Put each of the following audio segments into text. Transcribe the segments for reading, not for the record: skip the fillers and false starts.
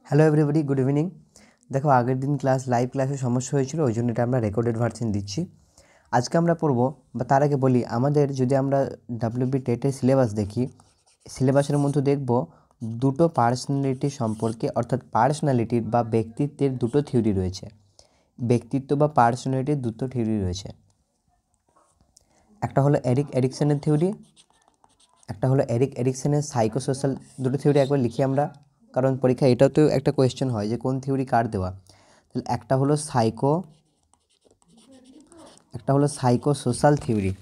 Hello everybody, good evening. দেখো, আগের দিন লাইভ ক্লাসে সমস্যা হয়েছিল, ওই জন্য এটা আমরা রেকর্ডেড ভার্সন দিচ্ছি। আজকে আমরা পড়বো, বা তার আগে বলি, আমাদের যদি আমরা ডাব্লিউবি টেটের সিলেবাস দেখি, সিলেবাসের মধ্যে দেখব দুটো পার্সোনালিটি সম্পর্কে, অর্থাৎ পার্সোনালিটির বা ব্যক্তিত্বের দুটো থিওরি রয়েছে। ব্যক্তিত্ব বা পার্সোনালিটির দুটো থিওরি রয়েছে। একটা হলো এরিক এরিকসনের থিওরি, একটা হলো এরিক এরিকসনের সাইকোসোশ্যাল। দুটো থিওরি একবার লিখি আমরা, কারণ পরীক্ষা এটাও তো একটা কোয়েশ্চেন হয় যে কোন থিওরি কার দেওয়া। তাহলে একটা হলো সাইকোসোশ্যাল থিওরি,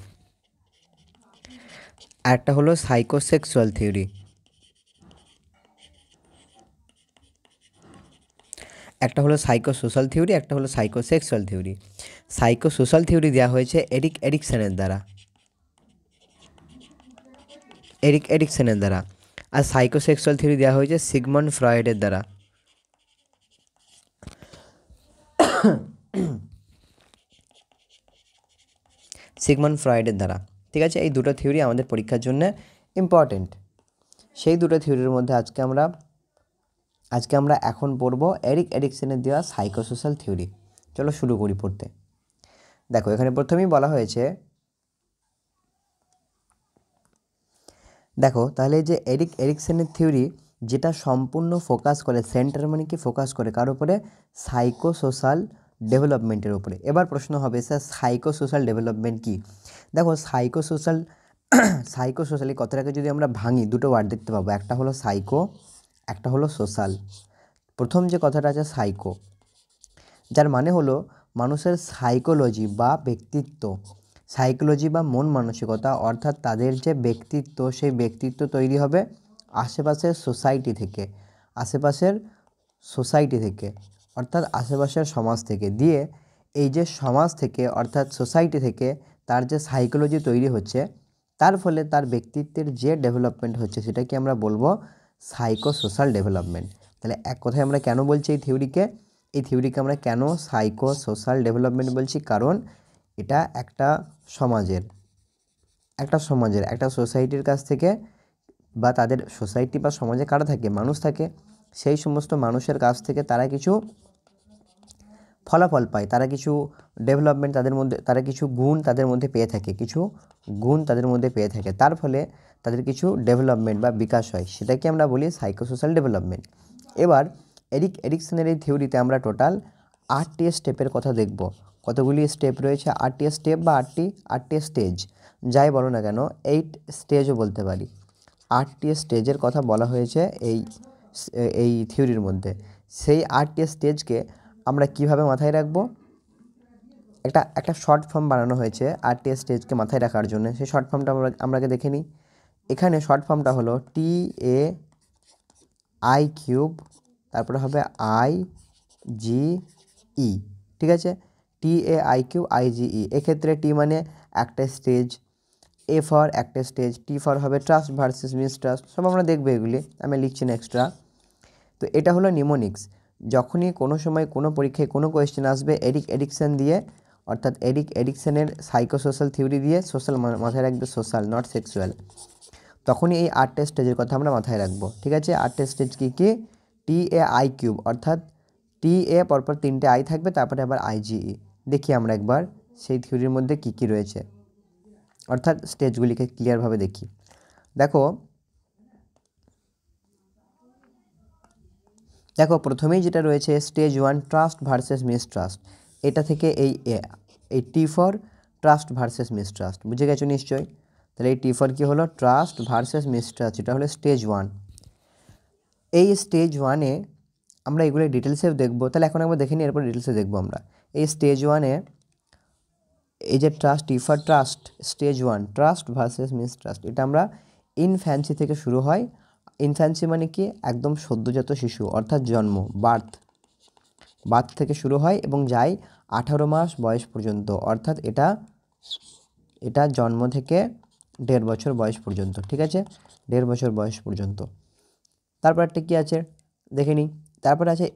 আর একটা হলো সাইকোসেক্সুয়াল থিওরি। একটা হলো সাইকোসোশ্যাল থিওরি, একটা হলো সাইকোসেক্সুয়াল থিওরি। সাইকোসোশ্যাল থিওরি দেওয়া হয়েছে এরিক এরিকসনের দ্বারা, আর সাইকোসেক্সুয়াল থিওরি দেওয়া হয়েছে সিগমন্ড ফ্রয়েডের দ্বারা। ঠিক আছে, এই দুটো থিওরি আমাদের পরীক্ষার জন্য ইম্পর্টেন্ট। সেই দুটো থিওরির মধ্যে আজকে আমরা এখন পড়ব এরিক এরিকসনের দেওয়া সাইকোসোশ্যাল থিওরি। চলো শুরু করি পড়তে। দেখো, এখানে প্রথমেই বলা হয়েছে, দেখো তাহলে যে এরিক এরিকসনের থিওরি, যেটা সম্পূর্ণ ফোকাস করে, সেন্টার মানে কি ফোকাস করে কার উপরে? সাইকোসোশ্যাল ডেভেলপমেন্টের উপরে। এবার প্রশ্ন হবে, স্যার সাইকোসোশ্যাল ডেভেলপমেন্ট কি? দেখো, সাইকোসোশ্যাল এই কথাটাকে যদি আমরা ভাঙি, দুটো ওয়ার্ড দেখতে পাবো, একটা হলো সাইকো, একটা হলো সোশ্যাল। প্রথম যে কথাটা আছে সাইকো, যার মানে হলো মানুষের সাইকোলজি বা ব্যক্তিত্ব, সাইকোলজি বা মন মানসিকতা, অর্থাৎ তাদের যে ব্যক্তিত্ব, সেই ব্যক্তিত্ব তৈরি হবে আশেপাশের সোসাইটি থেকে, অর্থাৎ আশেপাশের সমাজ থেকে। দিয়ে এই যে সমাজ থেকে, অর্থাৎ সোসাইটি থেকে তার যে সাইকোলজি তৈরি হচ্ছে, তার ফলে তার ব্যক্তিত্বের যে ডেভেলপমেন্ট হচ্ছে, সেটাকে আমরা বলবো সাইকোসোশ্যাল ডেভেলপমেন্ট। তাহলে এক কথায় আমরা কেন বলছি এই থিওরিকে আমরা কেন সাইকোসোশ্যাল ডেভেলপমেন্ট বলছি? কারণ এটা একটা সোসাইটির কাছ থেকে, বা তাদের সোসাইটি বা সমাজে কারা থাকে? মানুষ থাকে। সেই সমস্ত মানুষের কাছ থেকে তারা কিছু ফলাফল পায়, তারা কিছু ডেভেলপমেন্ট তারা কিছু গুণ তাদের মধ্যে পেয়ে থাকে, তার ফলে তাদের কিছু ডেভেলপমেন্ট বা বিকাশ হয়, সেটাকে আমরা বলি সাইকোসোশ্যাল ডেভেলপমেন্ট। এবার এরিক এরিকসনের এই থিওরিতে আমরা টোটাল 8টি স্টেপের কথা দেখব। কতগুলি স্টেপ রয়েছে? 8টি স্টেপ বা 8টি স্টেজ, যাই বলো না কেন, 8 স্টেজও বলতে পারি। 8টি স্টেজের কথা বলা হয়েছে এই থিওরির মধ্যে। সেই 8টি স্টেজকে আমরা কিভাবে মাথায় রাখবো? একটা শর্ট ফর্ম বানানো হয়েছে 8টি স্টেজকে মাথায় রাখার জন্য। সেই শর্ট ফর্মটা আমরা দেখে নিই। এখানে শর্ট ফর্মটা হলো TAI3, তারপরে হবে IGE। ঠিক আছে, TAI3IGE। এক্ষেত্রে টি মানে একটা স্টেজ, এ ফর একটা স্টেজ, টি ফর হবে ট্রাস্ট ভার্সেস মিসট্রাস্ট। সব আমরা দেখবো, এগুলি আমি লিখছি না এক্সট্রা। তো এটা হলো নিমোনিক্স। যখনই কোনো সময় কোনো পরীক্ষায় কোনো কোয়েশ্চেন আসবে এরিক এরিকসন দিয়ে, অর্থাৎ এরিক এরিকসনের সাইকোসোশ্যাল থিওরি দিয়ে, সোশ্যাল মাথায় রাখবে, সোশ্যাল নট সেক্সুয়াল, তখনই এই 8টা স্টেজের কথা আমরা মাথায় রাখবো। ঠিক আছে, 8টা স্টেজ কী? TAI3, অর্থাৎ TA পরপর 3টে আই থাকবে, তারপরে আবার IGE। দেখি আমরা একবার সেই থিওরির মধ্যে কী কী রয়েছে, অর্থাৎ স্টেজগুলিকে ক্লিয়ারভাবে দেখি। দেখো প্রথমেই যেটা রয়েছে স্টেজ 1, ট্রাস্ট ভার্সেস মিসট্রাস্ট। এটা থেকে এই T for trust versus mistrust, বুঝে গেছো নিশ্চয়ই? তাহলে এই টি ফর কী হলো? ট্রাস্ট ভার্সেস মিসট্রাস্ট, এটা হলো স্টেজ 1। এই স্টেজ 1-এ আমরা এগুলো ডিটেলসে দেখবো। তাহলে এখন একবার দেখে নিই, এরপর ডিটেলসে দেখবো আমরা। এই স্টেজ 1-এ এই যে T for trust, stage 1 trust versus mistrust, এটা আমরা ইনফ্যান্সি থেকে শুরু হয়। ইনফ্যান্সি মানে কি? একদম সদ্যজাত শিশু, অর্থাৎ জন্ম, বার্থ থেকে শুরু হয় এবং যায় 18 মাস বয়স পর্যন্ত, অর্থাৎ এটা জন্ম থেকে 1.5 বছর বয়স পর্যন্ত। ঠিক আছে, 1.5 বছর বয়স পর্যন্ত। তারপর একটা কী আছে দেখে নিই। তারপর আছে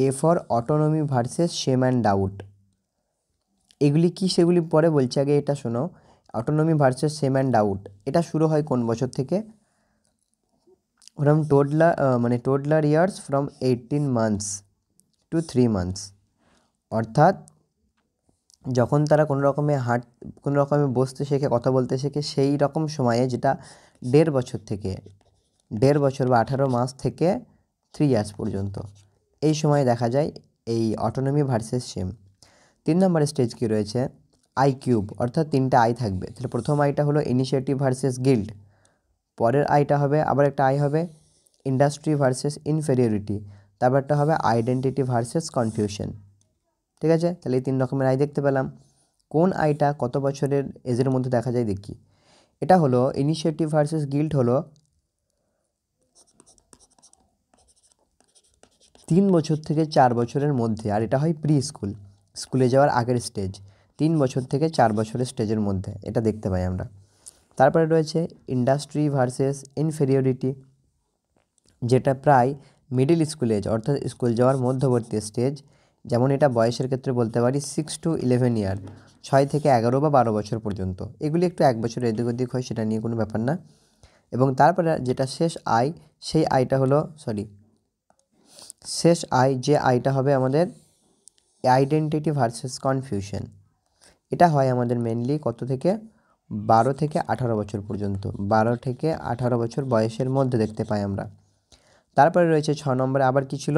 এ for autonomy versus shame and doubt. এগুলি কি সেগুলি পরে বলছি, আগে এটা শোনো। Autonomy versus shame and doubt, এটা শুরু হয় কোন বছর থেকে? ফ্রম টোডলার মানে toddler years from 18 months to 3 months, অর্থাৎ যখন তারা কোনো রকমে বসতে শেখে, কথা বলতে শেখে, সেই রকম সময়ে, যেটা 1.5 বছর বা 18 মাস থেকে 3 ইয়ার্স পর্যন্ত, এই সময়ে দেখা যায় এই অটোনমি ভার্সেস শেম। 3 নম্বরের স্টেজ কি রয়েছে, আই কিউব, অর্থাৎ 3টে আই থাকবে। তাহলে প্রথম আইটা হলো ইনিশিয়েটিভ ভার্সেস গিল্ড, পরের আইটা হবে আবার একটা আই হবে ইন্ডাস্ট্রি ভার্সেস ইনফেরিয়রিটি, তারপরটা হবে আইডেন্টিটি ভার্সেস কনফিউশন। ঠিক আছে, তাহলে এই 3 রকমের আই দেখতে পেলাম। কোন আইটা কত বছরের এজের মধ্যে দেখা যায় দেখি। এটা হলো ইনিশিয়েটিভ ভার্সেস গিল্ড, হলো 3 বছর থেকে 4 বছরের মধ্যে, আর এটা হয় প্রি স্কুল, স্কুলে যাওয়ার আগের স্টেজ। 3 বছর থেকে 4 বছরের স্টেজের মধ্যে এটা দেখতে পাই আমরা। তারপরে রয়েছে ইন্ডাস্ট্রি ভার্সেস ইনফেরিয়রিটি, যেটা প্রায় মিডিল স্কুল এজ, অর্থাৎ স্কুল যাওয়ার মধ্যবর্তী স্টেজ। যেমন এটা বয়সের ক্ষেত্রে বলতে পারি 6 to 11 ইয়ার, 6 থেকে 11 বা 12 বছর পর্যন্ত। এগুলি একটু 1 বছর এদিক ওদিক হয়, সেটা নিয়ে কোনো ব্যাপার না। এবং তারপরে যেটা শেষ আই, সেই আইটা হলো শেষ আই, যে আইটা হবে আমাদের আইডেন্টিটি ভার্সেস কনফিউশন। এটা হয় আমাদের মেনলি কত থেকে 12 থেকে 18 বছর পর্যন্ত, 12 থেকে 18 বছর বয়সের মধ্যে দেখতে পাই আমরা। তারপরে রয়েছে 6 নম্বরে আবার কি ছিল,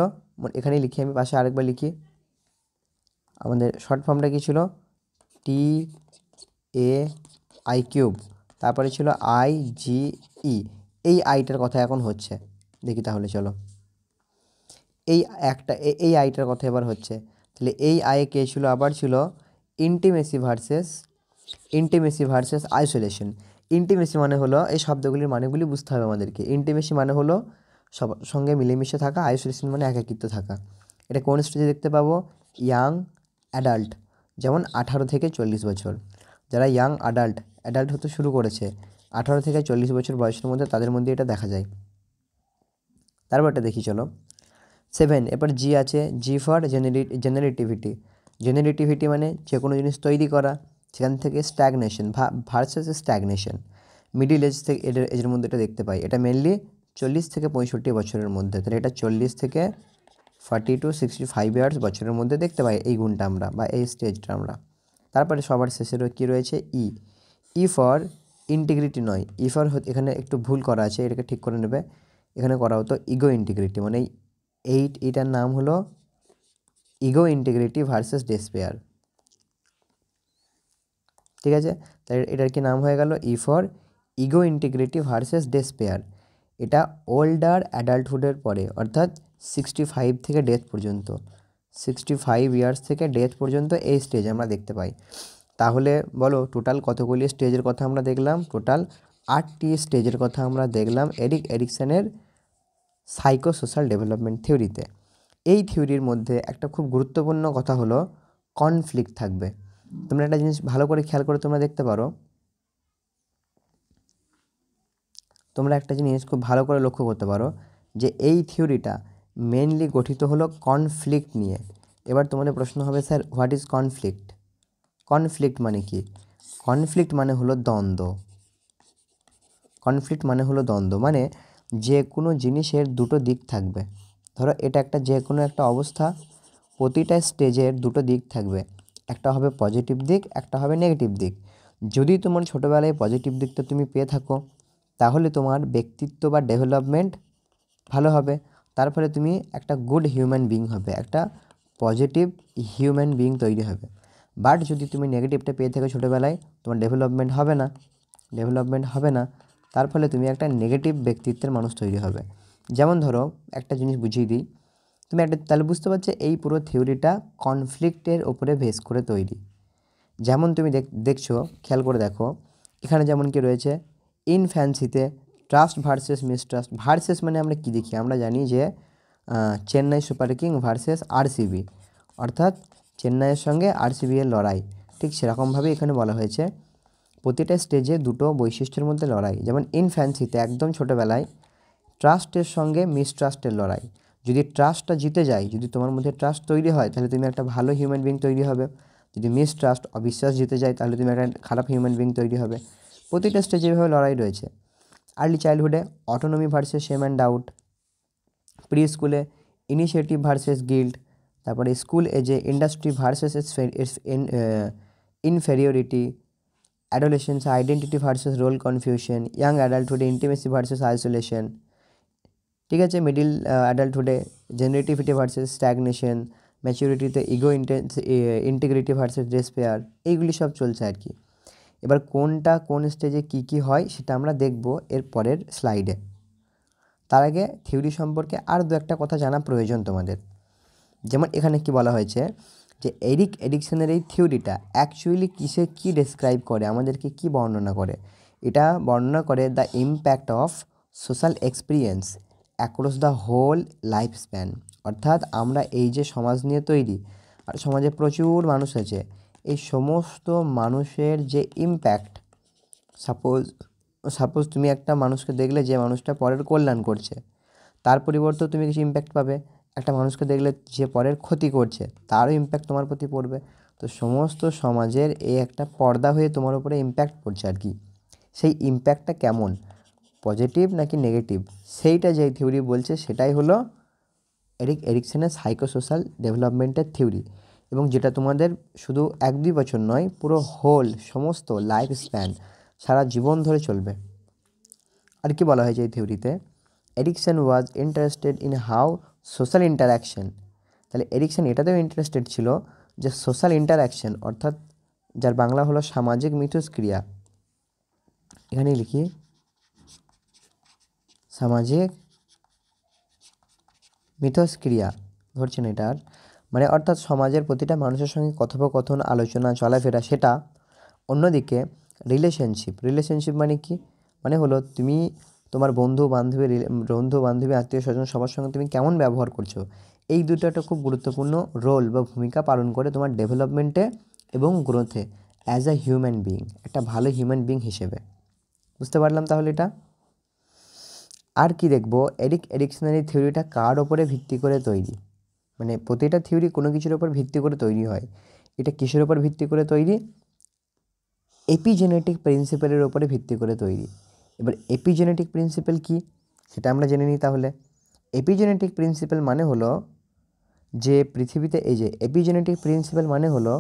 এখানেই লিখি, আমি পাশে আরেকবার লিখি। আমাদের শর্ট ফর্মটা কি ছিল, টি এ আই কিউব, তারপরে ছিল আই জি ই। এই আইটার কথা এখন হচ্ছে, দেখি তাহলে চলো। এই আইটার কথা এবার হচ্ছে। তাহলে এই আই কে ছিল, আবার ছিল ইন্টিমেসি ভার্সেস আইসোলেশন। ইন্টিমেসি মানে হলো, এই শব্দগুলির মানেগুলি বুঝতে হবে আমাদেরকে। ইন্টিমেসি মানে হলো সবার সঙ্গে মিলেমিশে থাকা, আইসোলেশন মানে একাকিত্ব থাকা। এটা কোন স্টেজে দেখতে পাবো, ইয়াং অ্যাডাল্ট, যেমন 18 থেকে 40 বছর। যারা ইয়াং অ্যাডাল্ট হতে শুরু করেছে 18 থেকে 40 বছর বয়সের মধ্যে, তাদের মধ্যে এটা দেখা যায়। তারপরটা দেখি চলো। 7, এরপর জি আছে, জি ফর জেনারেটিভিটি মানে যে কোনো জিনিস তৈরি করা, সেখান থেকে stagnation versus stagnation. Middle age থেকে এজের মধ্যে এটা দেখতে পাই। এটা মেনলি 40 থেকে 65 বছরের মধ্যে, তাহলে এটা 40 থেকে 40 to 65 ইয়ার্স বছরের মধ্যে দেখতে পাই এই গুণটা আমরা, বা এই স্টেজটা আমরা। তারপরে সবার শেষে কী রয়েছে, ই ফর ইন্টিগ্রিটি নয়, ই ফর এখানে একটু ভুল করা আছে, এটাকে ঠিক করে নেবে। এখানে করা হতো ইগো ইন্টিগ্রিটি, মানে এইটার নাম হলো ইগো ইন্টিগ্রিটি ভার্সেস ডেসপেয়ার। ঠিক আছে, তাই এটার কি নাম হয়ে গেল, E for ego integrity versus despair. এটা ওল্ডার অ্যাডাল্টহুডের পরে, অর্থাৎ 65 থেকে ডেথ পর্যন্ত, 65 ইয়ার্স থেকে ডেথ পর্যন্ত এই স্টেজ আমরা দেখতে পাই। তাহলে বলো টোটাল কতগুলি স্টেজের কথা আমরা দেখলাম, টোটাল 8টি স্টেজের কথা আমরা দেখলাম এরিকসনের সাইকোসোশ্যাল ডেভেলপমেন্ট থিওরিতে। এই থিওরির মধ্যে একটা খুব গুরুত্বপূর্ণ কথা হলো কনফ্লিক্ট থাকবে। তোমরা একটা জিনিস ভালো করে খেয়াল করে তোমরা দেখতে পারো, তোমরা একটা জিনিস খুব ভালো করে লক্ষ্য করতে পারো যে এই থিওরিটা মেনলি গঠিত হলো কনফ্লিক্ট নিয়ে। এবার তোমাদের প্রশ্ন হবে, sir what is conflict? Conflict মানে কি? কনফ্লিক্ট মানে হলো দ্বন্দ্ব। কনফ্লিক্ট মানে হলো দ্বন্দ্ব, মানে যে কোনো জিনিসের দুটো দিক থাকবে। ধরো এটা যে কোনো একটা অবস্থা, প্রতিটা স্টেজের দুটো দিক থাকবে, একটা হবে পজিটিভ দিক, একটা হবে নেগেটিভ দিক। যদি তোমার ছোটোবেলায় পজিটিভ দিকটা তুমি পেয়ে থাকো, তাহলে তোমার ব্যক্তিত্ব বা ডেভেলপমেন্ট ভালো হবে, তার ফলে তুমি একটা গুড হিউম্যান বিং হবে, একটা পজিটিভ হিউম্যান বিং তৈরি হবে। বাট যদি তুমি নেগেটিভটা পেয়ে থাকো ছোটোবেলায়, তোমার ডেভেলপমেন্ট হবে না, তার ফলে তুমি একটা নেগেটিভ ব্যক্তিত্বের মানুষ তৈরি হবে। যেমন ধরো একটা জিনিস বুঝিয়ে দিই, তুমি তাহলে বুঝতে পারছো এই পুরো থিওরিটা কনফ্লিক্টের ওপরে বেস করে তৈরি। যেমন তুমি দেখছো, খেয়াল করে দেখো, এখানে যেমন কি রয়েছে, ইনফ্যান্সিতে ট্রাস্ট ভার্সেস মিসট্রাস্ট। ভার্সেস মানে আমরা কি দেখি, আমরা জানি যে Chennai super king versus RCB, অর্থাৎ চেন্নাইয়ের সঙ্গে আরসিবি এর লড়াই। ঠিক সেরকমভাবে এখানে বলা হয়েছে প্রতিটা স্টেজে দুটো বৈশিষ্ট্যের মধ্যে লড়াই। যেমন ইনফ্যান্সিতে একদম ছোটোবেলায় ট্রাস্টের সঙ্গে মিসট্রাস্টের লড়াই। যদি ট্রাস্টটা জিতে যায়, যদি তোমার মধ্যে ট্রাস্ট তৈরি হয়, তাহলে তুমি একটা ভালো হিউম্যান বিং তৈরি হবে। যদি মিসট্রাস্ট অবিশ্বাস জিতে যায়, তাহলে তুমি একটা খারাপ হিউম্যান বিং তৈরি হবে। প্রতিটা স্টেজে এভাবে লড়াই রয়েছে। আর্লি চাইল্ডহুডে autonomy versus shame and doubt, প্রি স্কুলে ইনিশিয়েটিভ ভার্সেস গিল্ট, তারপরে স্কুল এজে industry versus inferiority, adolescence identity versus role confusion, young অ্যাডাল্টহুডে ইন্টিমেসি ভার্সেস আইসোলেশন, ঠিক আছে। মিডিল অ্যাডাল্টহুডে জেনারেটিভিটি ভার্সেস স্ট্যাগনেশন, ম্যাচুরিটিতে ইগো ইন্টিগ্রিটি ভার্সেস ডেসপেয়ার, এইগুলি সব চলছে আর কি। এবার কোনটা কোন স্টেজে কী কী হয় সেটা আমরা দেখব এর পরের স্লাইডে। তার আগে থিওরি সম্পর্কে আর দু একটা কথা জানা প্রয়োজন তোমাদের। যেমন এখানে কি বলা হয়েছে যে এরিক এরিকসনের এই থিওরিটা অ্যাকচুয়ালি কিসে কী ডেসক্রাইব করে, আমাদেরকে কি বর্ণনা করে। এটা বর্ণনা করে the impact of social experience across the whole lifespan. অর্থাৎ আমরা এই যে সমাজ নিয়ে তৈরি আর সমাজে প্রচুর মানুষ আছে, এই সমস্ত মানুষের যে ইম্প্যাক্ট, সাপোজ তুমি একটা মানুষকে দেখলে যে মানুষটা পরের কল্যাণ করছে, তার পরিবর্তেও তুমি কিছু ইম্প্যাক্ট পাবে। একটা মানুষকে দেখলে যে পরের ক্ষতি করছে, তারও ইম্প্যাক্ট তোমার প্রতি পড়বে। তো সমস্ত সমাজের এই একটা পর্দা হয়ে তোমার উপরে ইম্প্যাক্ট পড়ছে আর কি। সেই ইম্প্যাক্টটা কেমন, পজিটিভ নাকি নেগেটিভ, সেইটা যে থিওরি বলছে সেটাই হলো এরিক এরিকসনের সাইকোসোশ্যাল ডেভেলপমেন্টের থিওরি। এবং যেটা তোমাদের শুধু 1-2 বছর নয়, পুরো হোল সমস্ত লাইফ স্প্যান সারা জীবন ধরে চলবে। আর কি বলা হয়েছে এই থিওরিতে, Erikson was interested in how social interaction, তাহলে এরিকসন এটাতেও ইন্টারেস্টেড ছিল যে সোশ্যাল ইন্টারাকশন, অর্থাৎ যার বাংলা হলো সামাজিক মিথস্ক্রিয়া, এখানে লিখি সামাজিক মিথস্ক্রিয়া, ধরছেন এটার মানে অর্থাৎ সমাজের প্রতিটা মানুষের সঙ্গে কথোপকথন, আলোচনা, চলাফেরা সেটা। অন্যদিকে রিলেশনশিপ মানে কি, মানে হলো তুমি তোমার বন্ধু বান্ধবী আত্মীয় স্বজন সবার সঙ্গে তুমি কেমন ব্যবহার করছো, এই দুটো একটা খুব গুরুত্বপূর্ণ রোল বা ভূমিকা পালন করে তোমার ডেভেলপমেন্টে এবং গ্রোথে অ্যাজ আ হিউম্যান বিইং, একটা ভালো হিউম্যান বিইং হিসেবে। বুঝতে পারলাম তাহলে এটা। আর কি দেখবো, এরিক এরিকসনের এই থিওরিটা কার ওপরে ভিত্তি করে তৈরি, মানে প্রতিটা থিওরি কোনো কিছুর ওপর ভিত্তি করে তৈরি হয়, এটা কিসের ওপর ভিত্তি করে তৈরি, এপিজেনেটিক প্রিন্সিপালের ওপরে ভিত্তি করে তৈরি। এবার এপিজেনেটিক প্রিন্সিপাল কি সেটা আমরা জেনে নিই তাহলে। এপিজেনেটিক প্রিন্সিপাল মানে হলো যে পৃথিবীতে, এই যে এপিজেনেটিক প্রিন্সিপাল মানে হলো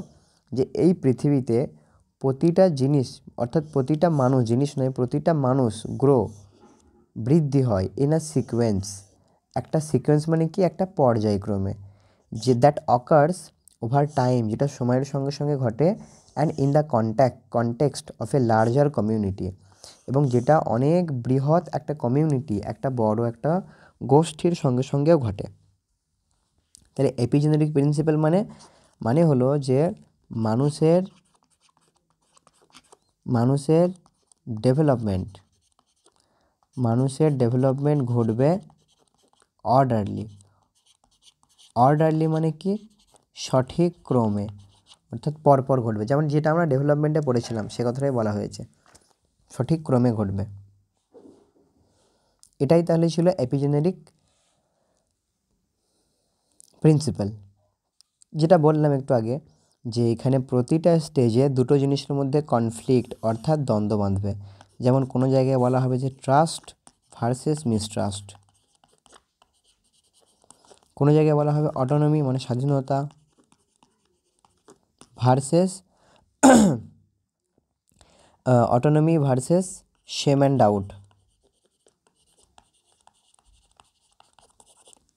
যে এই পৃথিবীতে প্রতিটা জিনিস, অর্থাৎ প্রতিটা মানুষ, জিনিস নয়, প্রতিটা মানুষ বৃদ্ধি হয় ইন আ সিকোয়েন্স। একটা সিকোয়েন্স মানে কি, একটা পর্যায়ক্রমে, যে দ্যাট অকার্স ওভার টাইম, যেটা সময়ের সঙ্গে সঙ্গে ঘটে, and in the context of A larger community, এবং যেটা অনেক বৃহৎ একটা কমিউনিটি, একটা বড় একটা গোষ্ঠীর সঙ্গে সঙ্গেও ঘটে। তাহলে এপিজেনেটিক প্রিন্সিপাল মানে হলো যে মানুষের ডেভেলপমেন্ট ঘটবে অর্ডারলি মানে কি, সঠিক ক্রমে, অর্থাৎ পরপর ঘটবে। যেমন যেটা আমরা ডেভেলপমেন্টে পড়েছিলাম সে কথাটাই বলা হয়েছে, সঠিক ক্রমে ঘটবে। এটাই তাহলে ছিল এপিজেনেটিক প্রিন্সিপাল। যেটা বললাম একটু আগে, যে এখানে প্রতিটা স্টেজে দুটো জিনিসের মধ্যে কনফ্লিক্ট অর্থাৎ দ্বন্দ্ব বাঁধবে। যেমন কোনো জায়গায় বলা হবে যে ট্রাস্ট ভার্সেস মিসট্রাস্ট, কোনো জায়গায় বলা হবে অটোনমি মানে স্বাধীনতা ভার্সেস শেম অ্যান্ড ডাউট,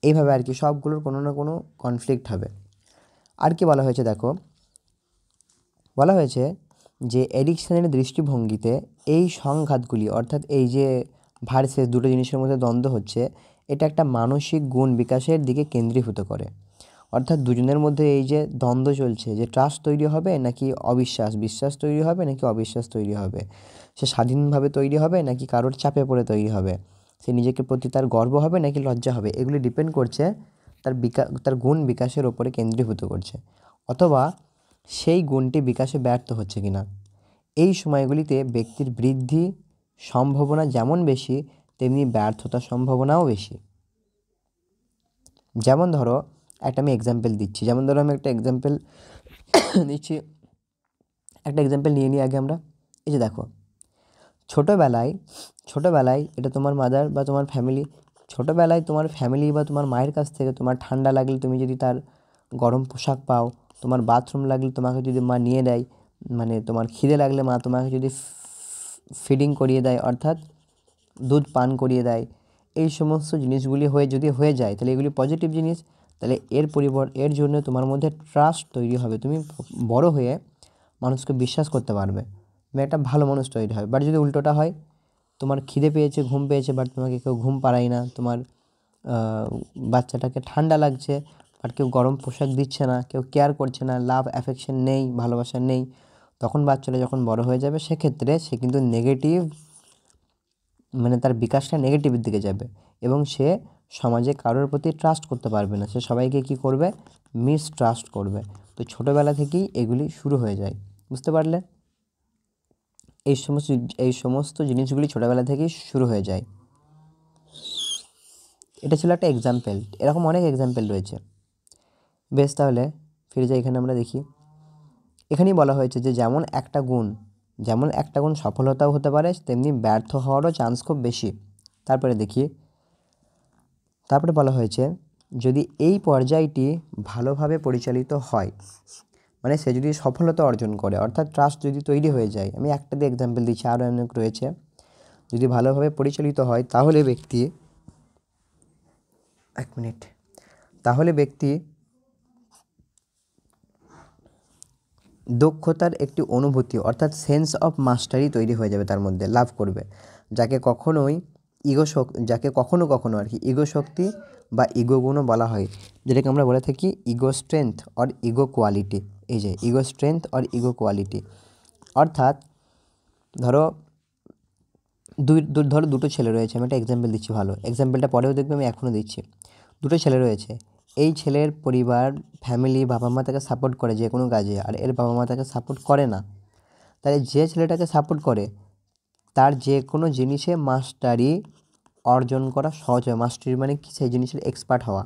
এইভাবে আর কি সবগুলোর কোনো না কোনো কনফ্লিক্ট হবে। আর কি বলা হয়েছে দেখো, বলা হয়েছে যে এরিকসনের দৃষ্টিভঙ্গিতে এই সংঘাতগুলি, অর্থাৎ এই যে ভার্সেস দুটো জিনিসের মধ্যে দ্বন্দ্ব হচ্ছে, এটা একটা মানসিক গুণ বিকাশের দিকে কেন্দ্রীভূত করে। অর্থাৎ দুজনের মধ্যে এই যে দ্বন্দ্ব চলছে, যে ট্রাস্ট তৈরি হবে নাকি বিশ্বাস তৈরি হবে নাকি অবিশ্বাস তৈরি হবে, সে স্বাধীনভাবে তৈরি হবে নাকি কারোর চাপে পড়ে তৈরি হবে, সে নিজেকে প্রতি তার গর্ব হবে নাকি লজ্জা হবে, এগুলি ডিপেন্ড করছে তার গুণ বিকাশের ওপরে কেন্দ্রীভূত করছে, অথবা সেই গুণটি বিকাশে ব্যর্থ হচ্ছে কিনা। এই সময়গুলিতে ব্যক্তির বৃদ্ধি সম্ভাবনা যেমন বেশি, তেমনি ব্যর্থতার সম্ভাবনাও বেশি। যেমন ধরো আমি একটা এক্সাম্পল দিচ্ছি, একটা এক্সাম্পল নিয়ে নিই আগে আমরা। এই যে দেখো, ছোটোবেলায় ছোটোবেলায় এটা তোমার মাদার বা তোমার ফ্যামিলি, ছোটোবেলায় তোমার ফ্যামিলি বা তোমার মায়ের কাছ থেকে তোমার ঠান্ডা লাগলে তুমি যদি তার গরম পোশাক পাও, তোমার বাথরুম লাগলে তোমাকে যদি মা নিয়ে দেয়, মানে তোমার খিদে লাগলে মা তোমাকে যদি ফিডিং করিয়ে দেয়, অর্থাৎ দুধ পান করিয়ে দেয়, এই সমস্ত জিনিসগুলি যদি হয়ে যায় তাহলে এগুলি পজিটিভ জিনিস। তাহলে এর জন্য তোমার মধ্যে ট্রাস্ট তৈরি হবে, তুমি বড় হয়ে মানুষকে বিশ্বাস করতে পারবে, তুমি একটা ভালো মানুষ তৈরি হবে। বাট যদি উল্টোটা হয়, তোমার খিদে পেয়েছে, ঘুম পেয়েছে, বাট তোমাকে কেউ ঘুম পাড়ায় না, তোমার বাচ্চাটাকে ঠান্ডা লাগছে বাট কেউ গরম পোশাক দিচ্ছে না, কেউ কেয়ার করছে না, লাভ অ্যাফেকশন নেই, ভালোবাসা নেই, তখন বাচ্চাটা যখন বড় হয়ে যাবে সেক্ষেত্রে সে কিন্তু নেগেটিভ, মানে তার বিকাশটা নেগেটিভের দিকে যাবে এবং সে সমাজে কারোর প্রতি ট্রাস্ট করতে পারবে না, সে সবাইকে কী করবে, মিসট্রাস্ট করবে। তো ছোটোবেলা থেকেই এগুলি শুরু হয়ে যায়, বুঝতে পারলে? এই সমস্ত জিনিসগুলি ছোটোবেলা থেকেই শুরু হয়ে যায়। এটা ছিল একটা এক্সাম্পল, এরকম অনেক এক্সাম্পল রয়েছে। বেশ, তাহলে ফিরে যাই, এখানে আমরা দেখি, এখানেই বলা হয়েছে যে যেমন একটা গুণ সফলতাও হতে পারে, তেমনি ব্যর্থ হওয়ারও চান্স খুব বেশি। তারপরে বলা হয়েছে যদি এই পর্যায়টি ভালোভাবে পরিচালিত হয়, মানে সে যদি সফলতা অর্জন করে, অর্থাৎ ট্রাস্ট যদি তৈরি হয়ে যায়, আমি একটা দিয়ে এক্সাম্পল দিচ্ছি, আরও অনেক রয়েছে, যদি ভালোভাবে পরিচালিত হয় তাহলে ব্যক্তি দক্ষতার একটি অনুভূতি, অর্থাৎ সেন্স অফ মাস্টারি তৈরি হয়ে যাবে, তার মধ্যে লাভ করবে, যাকে কখনো কখনো আর কি ইগো শক্তি বা ইগো গুণও বলা হয়, যেটাকে আমরা বলে থাকি ego strength or ego quality. এই যে ego strength or ego quality, অর্থাৎ ধরো দুটো ছেলে রয়েছে, আমি একটা এক্সাম্পল দিচ্ছি, ভালো এক্সাম্পলটা পরেও দেখবে, আমি এখনও দিচ্ছি। দুটো ছেলে রয়েছে, এই ছেলের পরিবার, ফ্যামিলি, বাবা মা তাকে সাপোর্ট করে যে কোনো কাজে, আর এর বাবা মা তাকে সাপোর্ট করে না। তাহলে যে ছেলেটাকে সাপোর্ট করে তার যে কোনো জিনিসে মাস্টারি অর্জন করা সহজ হবে। মাস্টারি মানে কি, সেই জিনিসের এক্সপার্ট হওয়া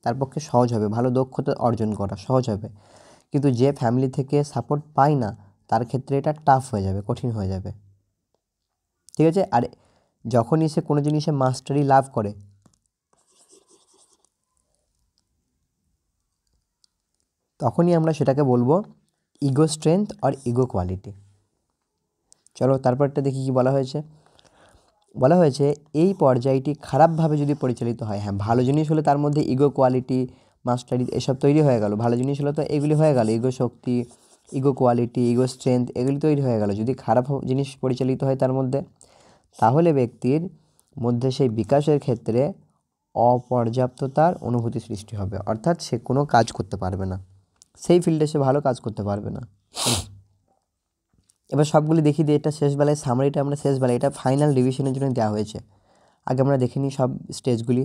তার পক্ষে সহজ হবে, ভালো দক্ষতা অর্জন করা সহজ হবে। কিন্তু যে ফ্যামিলি থেকে সাপোর্ট পায় না তার ক্ষেত্রে এটা টাফ হয়ে যাবে, কঠিন হয়ে যাবে, ঠিক আছে? আর যখনই সে কোনো জিনিসে মাস্টারি লাভ করে, তখনই আমরা সেটাকে বলবো ইগো স্ট্রেংথ আর ইগো কোয়ালিটি। চলো তারপরটা দেখি কি বলা হয়েছে এই পর্যায়টি খারাপভাবে যদি পরিচালিত হয়, হ্যাঁ ভালো জিনিস হলে তার মধ্যে ইগো কোয়ালিটি, মাস্টারি এসব তৈরি হয়ে গেল, ভালো জিনিস হলে তো এগুলি হয়ে গেল, ইগো শক্তি, ইগো কোয়ালিটি, ইগো স্ট্রেংথ, এগুলি তৈরি হয়ে গেল। যদি খারাপ জিনিস পরিচালিত হয় তার মধ্যে, তাহলে ব্যক্তির মধ্যে সেই বিকাশের ক্ষেত্রে অপর্যাপ্ততার অনুভূতি সৃষ্টি হবে, অর্থাৎ সে কোনো কাজ করতে পারবে না, সেই ফিল্ডে সে ভালো কাজ করতে পারবে না। এবার সবগুলি দেখি দিয়ে, এটা শেষ বেলায় সামারিটা আমরা শেষ বেলায়, এটা ফাইনাল রিভিশনের জন্য দেওয়া হয়েছে, আগে আমরা দেখে নিই সব স্টেজগুলি।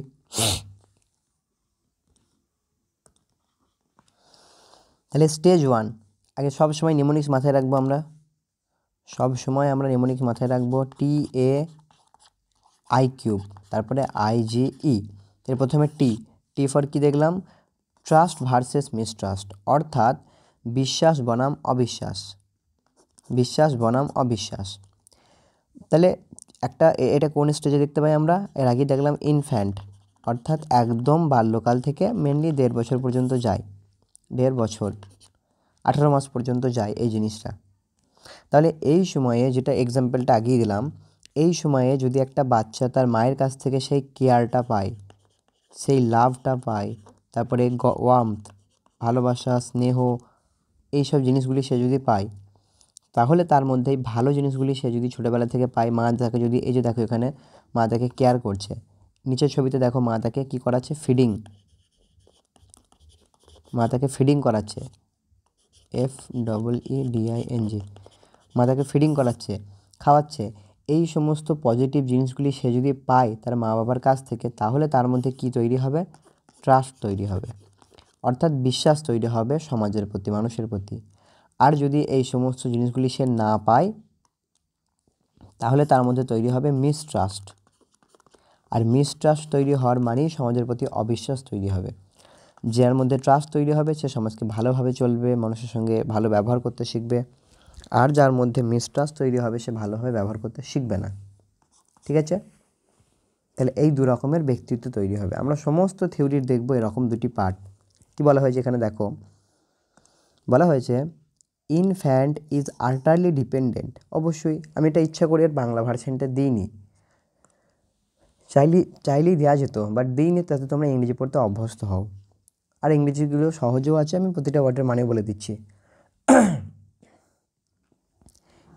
তাহলে স্টেজ 1, আগে সব সময় নিমোনিক্স মাথায় রাখবো, আমরা নিমোনিক্স মাথায় রাখবো, TAI3, তারপরে IGE, এর প্রথমে টি ফর কি দেখলাম, ট্রাস্ট ভার্সেস মিসট্রাস্ট, অর্থাৎ বিশ্বাস বনাম অবিশ্বাস। তাহলে এটা কোন স্টেজে দেখতে পাই আমরা, এর আগে দেখলাম ইনফ্যান্ট, অর্থাৎ একদম বাল্যকাল থেকে মেনলি 1.5 বছর পর্যন্ত যায়, 1.5 বছর 18 মাস পর্যন্ত যায় এই জিনিসটা। তাহলে এই সময়ে, যেটা এক্সাম্পলটা আগেই দিলাম, এই সময়ে যদি একটা বাচ্চা তার মায়ের কাছ থেকে সেই কেয়ারটা পায়, সেই লাভটা পায়, তারপরে ওয়ার্মথ, ভালোবাসা, স্নেহ, এইসব জিনিসগুলি সে যদি পায়, তাহলে তার মধ্যে এই ভালো জিনিসগুলি সে যদি ছোটোবেলা থেকে পায়, মা তাকে যদি, এই যে দেখো এখানে মা তাকে কেয়ার করছে, নিচের ছবিতে দেখো মা তাকে কী করাচ্ছে, মা তাকে ফিডিং করাচ্ছে, FEEDING, মা তাকে ফিডিং করাচ্ছে, খাওয়াচ্ছে, এই সমস্ত পজিটিভ জিনিসগুলি সে যদি পায় তার মা বাবার কাছ থেকে, তাহলে তার মধ্যে কি তৈরি হবে, ট্রাস্ট তৈরি হবে, অর্থাৎ বিশ্বাস তৈরি হবে সমাজের প্রতি, মানুষের প্রতি। আর যদি এই সমস্ত জিনিসগুলি সে না পায়, তাহলে তার মধ্যে তৈরি হবে মিসট্রাস্ট, আর মিসট্রাস্ট তৈরি হওয়ার মানেই সমাজের প্রতি অবিশ্বাস তৈরি হবে। যার মধ্যে ট্রাস্ট তৈরি হবে সে সমাজকে ভালোভাবে চলবে, মানুষের সঙ্গে ভালো ব্যবহার করতে শিখবে, আর যার মধ্যে মিসট্রাস্ট তৈরি হবে সে ভালোভাবে ব্যবহার করতে শিখবে না। ঠিক আছে, তাহলে এই দু রকমের ব্যক্তিত্ব তৈরি হবে। আমরা সমস্ত থিওরির দেখব এরকম দুটি পার্ট। কি বলা হয়েছে এখানে দেখো, বলা হয়েছে ইনফ্যান্ট ইজ আল্টারলি ডিপেন্ডেন্ট। অবশ্যই আমি এটা ইচ্ছা করে এর বাংলা ভার্সনটা দিইনি, চাইলেই দেওয়া যেত, বাট দিইনি, তাতে তোমরা ইংরেজি পড়তে অভ্যস্ত হও। আর ইংরেজিগুলো সহজও আছে, আমি প্রতিটা ওয়ার্ডের মানে বলে দিচ্ছি।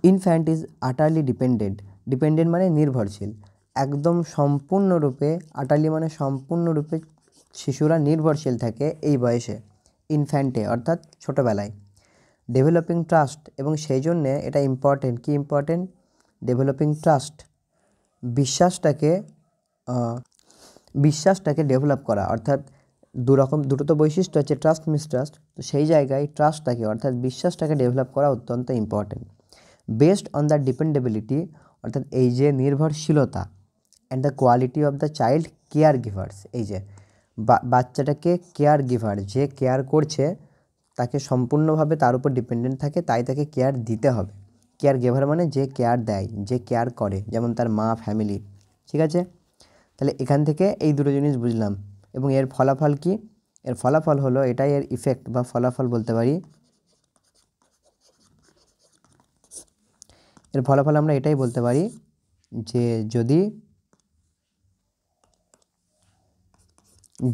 ইনফ্যান্ট ইজ আটারলি ডিপেন্ডেন্ট, ডিপেন্ডেন্ট মানে নির্ভরশীল, একদম সম্পূর্ণরূপে, আটারলি মানে সম্পূর্ণরূপে শিশুরা নির্ভরশীল থাকে এই বয়সে, ইনফ্যান্টে অর্থাৎ ছোটোবেলায়। ডেভেলপিং ট্রাস্ট, এবং সেই জন্যে এটা ইম্পর্টেন্ট। কি ইম্পর্টেন্ট? ডেভেলপিং ট্রাস্ট, বিশ্বাসটাকে ডেভেলপ করা, অর্থাৎ দুটো তো বৈশিষ্ট্য আছে, ট্রাস্ট মিসট্রাস্ট, তো সেই জায়গায় ট্রাস্টটাকে অর্থাৎ বিশ্বাসটাকে ডেভেলপ করা অত্যন্ত ইম্পর্টেন্ট। বেসড অন দ্য ডিপেন্ডেবিলিটি, অর্থাৎ এই যে নির্ভরশীলতা, and the quality of the child care givers, এই যে বাচ্চাটাকে কেয়ার গিভার, যে কেয়ার করছে তাকে সম্পূর্ণভাবে তার উপর ডিপেন্ডেন্ট থাকে, তাই তাকে কেয়ার দিতে হবে। কেয়ার গিভার মানে যে কেয়ার দেয়, যে কেয়ার করে, যেমন তার মা, ফ্যামিলি। ঠিক আছে, তাহলে এখান থেকে এই দুটো জিনিস বুঝলাম। এবং এর ফলাফল কি? এর ফলাফল হলো, এটাই এর ইফেক্ট বা ফলাফল বলতে পারি। এর ফলাফল আমরা এটাই বলতে পারি যে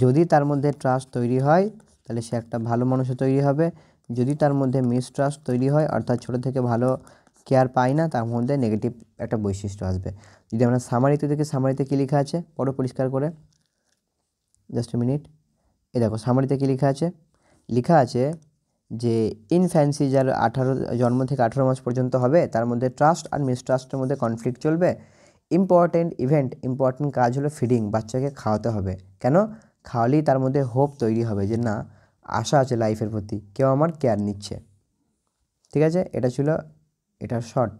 যদি তার মধ্যে ট্রাস্ট তৈরি হয় তাহলে সে একটা ভালো মানুষও তৈরি হবে। যদি তার মধ্যে মিসট্রাস্ট তৈরি হয়, অর্থাৎ ছোটো থেকে ভালো কেয়ার পায় না, তার মধ্যে নেগেটিভ একটা বৈশিষ্ট্য আসবে। যদি আমরা সামারিতে দেখি, সামারিতে কী লেখা আছে পড়ো পরিষ্কার করে, জাস্ট এ মিনিট। এই দেখো সামারিতে কী লেখা আছে, লেখা আছে যে ইনফ্যান্সি, যার জন্ম থেকে 18 মাস পর্যন্ত হবে, তার মধ্যে ট্রাস্ট আর মিসট্রাস্টের মধ্যে কনফ্লিক্ট চলবে। ইম্পর্টেন্ট কাজ হলো ফিডিং, বাচ্চাকে খাওয়াতে হবে। কেন? খাওয়ালেই তার মধ্যে হোপ তৈরি হবে যে না, আশা আছে লাইফের প্রতি, কেউ আমার কেয়ার নিচ্ছে। ঠিক আছে, এটা ছিল এটার শর্ট।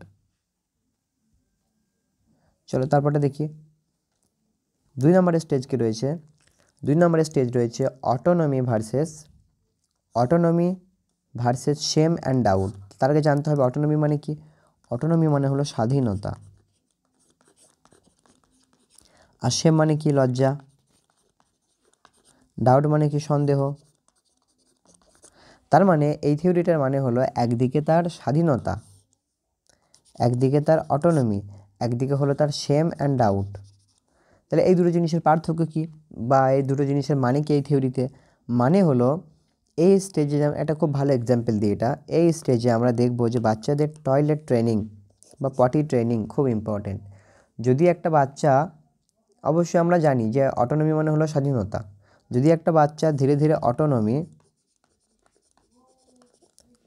চলো তারপরটা দেখি। 2 নম্বরের স্টেজ কি রয়েছে? 2 নম্বরের স্টেজ রয়েছে autonomy versus shame and doubt. তার আগে জানতে হবে অটোনমি মানে কি। অটোনমি মানে হলো স্বাধীনতা, আর শেম মানে কি? লজ্জা। ডাউট মানে কি? সন্দেহ। তার মানে এই থিওরিটার মানে হলো, একদিকে তার স্বাধীনতা, একদিকে তার অটোনমি, একদিকে হলো তার শেম অ্যান্ড ডাউট। তাহলে এই দুটো জিনিসের পার্থক্য কী, বা এই দুটো জিনিসের মানে কি এই থিওরিতে? মানে হলো, এই স্টেজে একটা খুব ভালো এক্সাম্পল দিই এটা। এই স্টেজে আমরা দেখব যে বাচ্চাদের টয়লেট ট্রেনিং বা পটি ট্রেনিং খুব ইম্পর্টেন্ট। যদি একটা বাচ্চা, অবশ্যই আমরা জানি যে অটোনমি মানে হলো স্বাধীনতা, যদি একটা বাচ্চা ধীরে ধীরে অটোনমি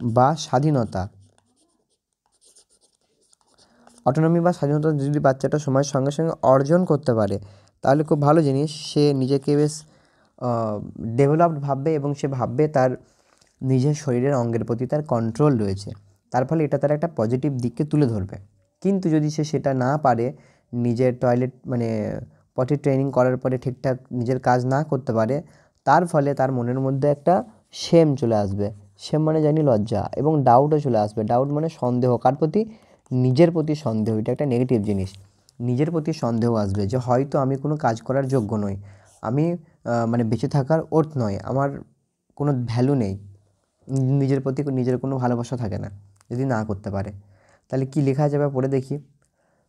বা স্বাধীনতা যদি বাচ্চাটা সময়ের সঙ্গে সঙ্গে অর্জন করতে পারে, তাহলে খুব ভালো জিনিস। সে নিজেকে বেশ ডেভেলপড ভাববে, এবং সে ভাববে তার নিজের শরীরের অঙ্গের প্রতি তার কন্ট্রোল রয়েছে, তার ফলে এটা তার একটা পজিটিভ দিককে তুলে ধরবে। কিন্তু যদি সে সেটা না পারে, নিজের টয়লেট মানে পটি ট্রেনিং করার পরে ঠিকঠাক নিজের কাজ না করতে পারে, তার ফলে তার মনের মধ্যে একটা শেম চলে আসবে। শেম মানে জানি লজ্জা, এবং ডাউটও চলে আসবে। ডাউট মানে সন্দেহ, কার প্রতি? নিজের প্রতি সন্দেহ। এটা একটা নেগেটিভ জিনিস। নিজের প্রতি সন্দেহ আসবে যে হয়তো আমি কোনো কাজ করার যোগ্য নই, আমি মানে বেঁচে থাকার ওর্থ নয়, আমার কোনো ভ্যালু নেই, নিজের প্রতি নিজের কোনো ভালোবাসা থাকে না যদি না করতে পারে। তাহলে কি লেখা যাবে পড়ে দেখি।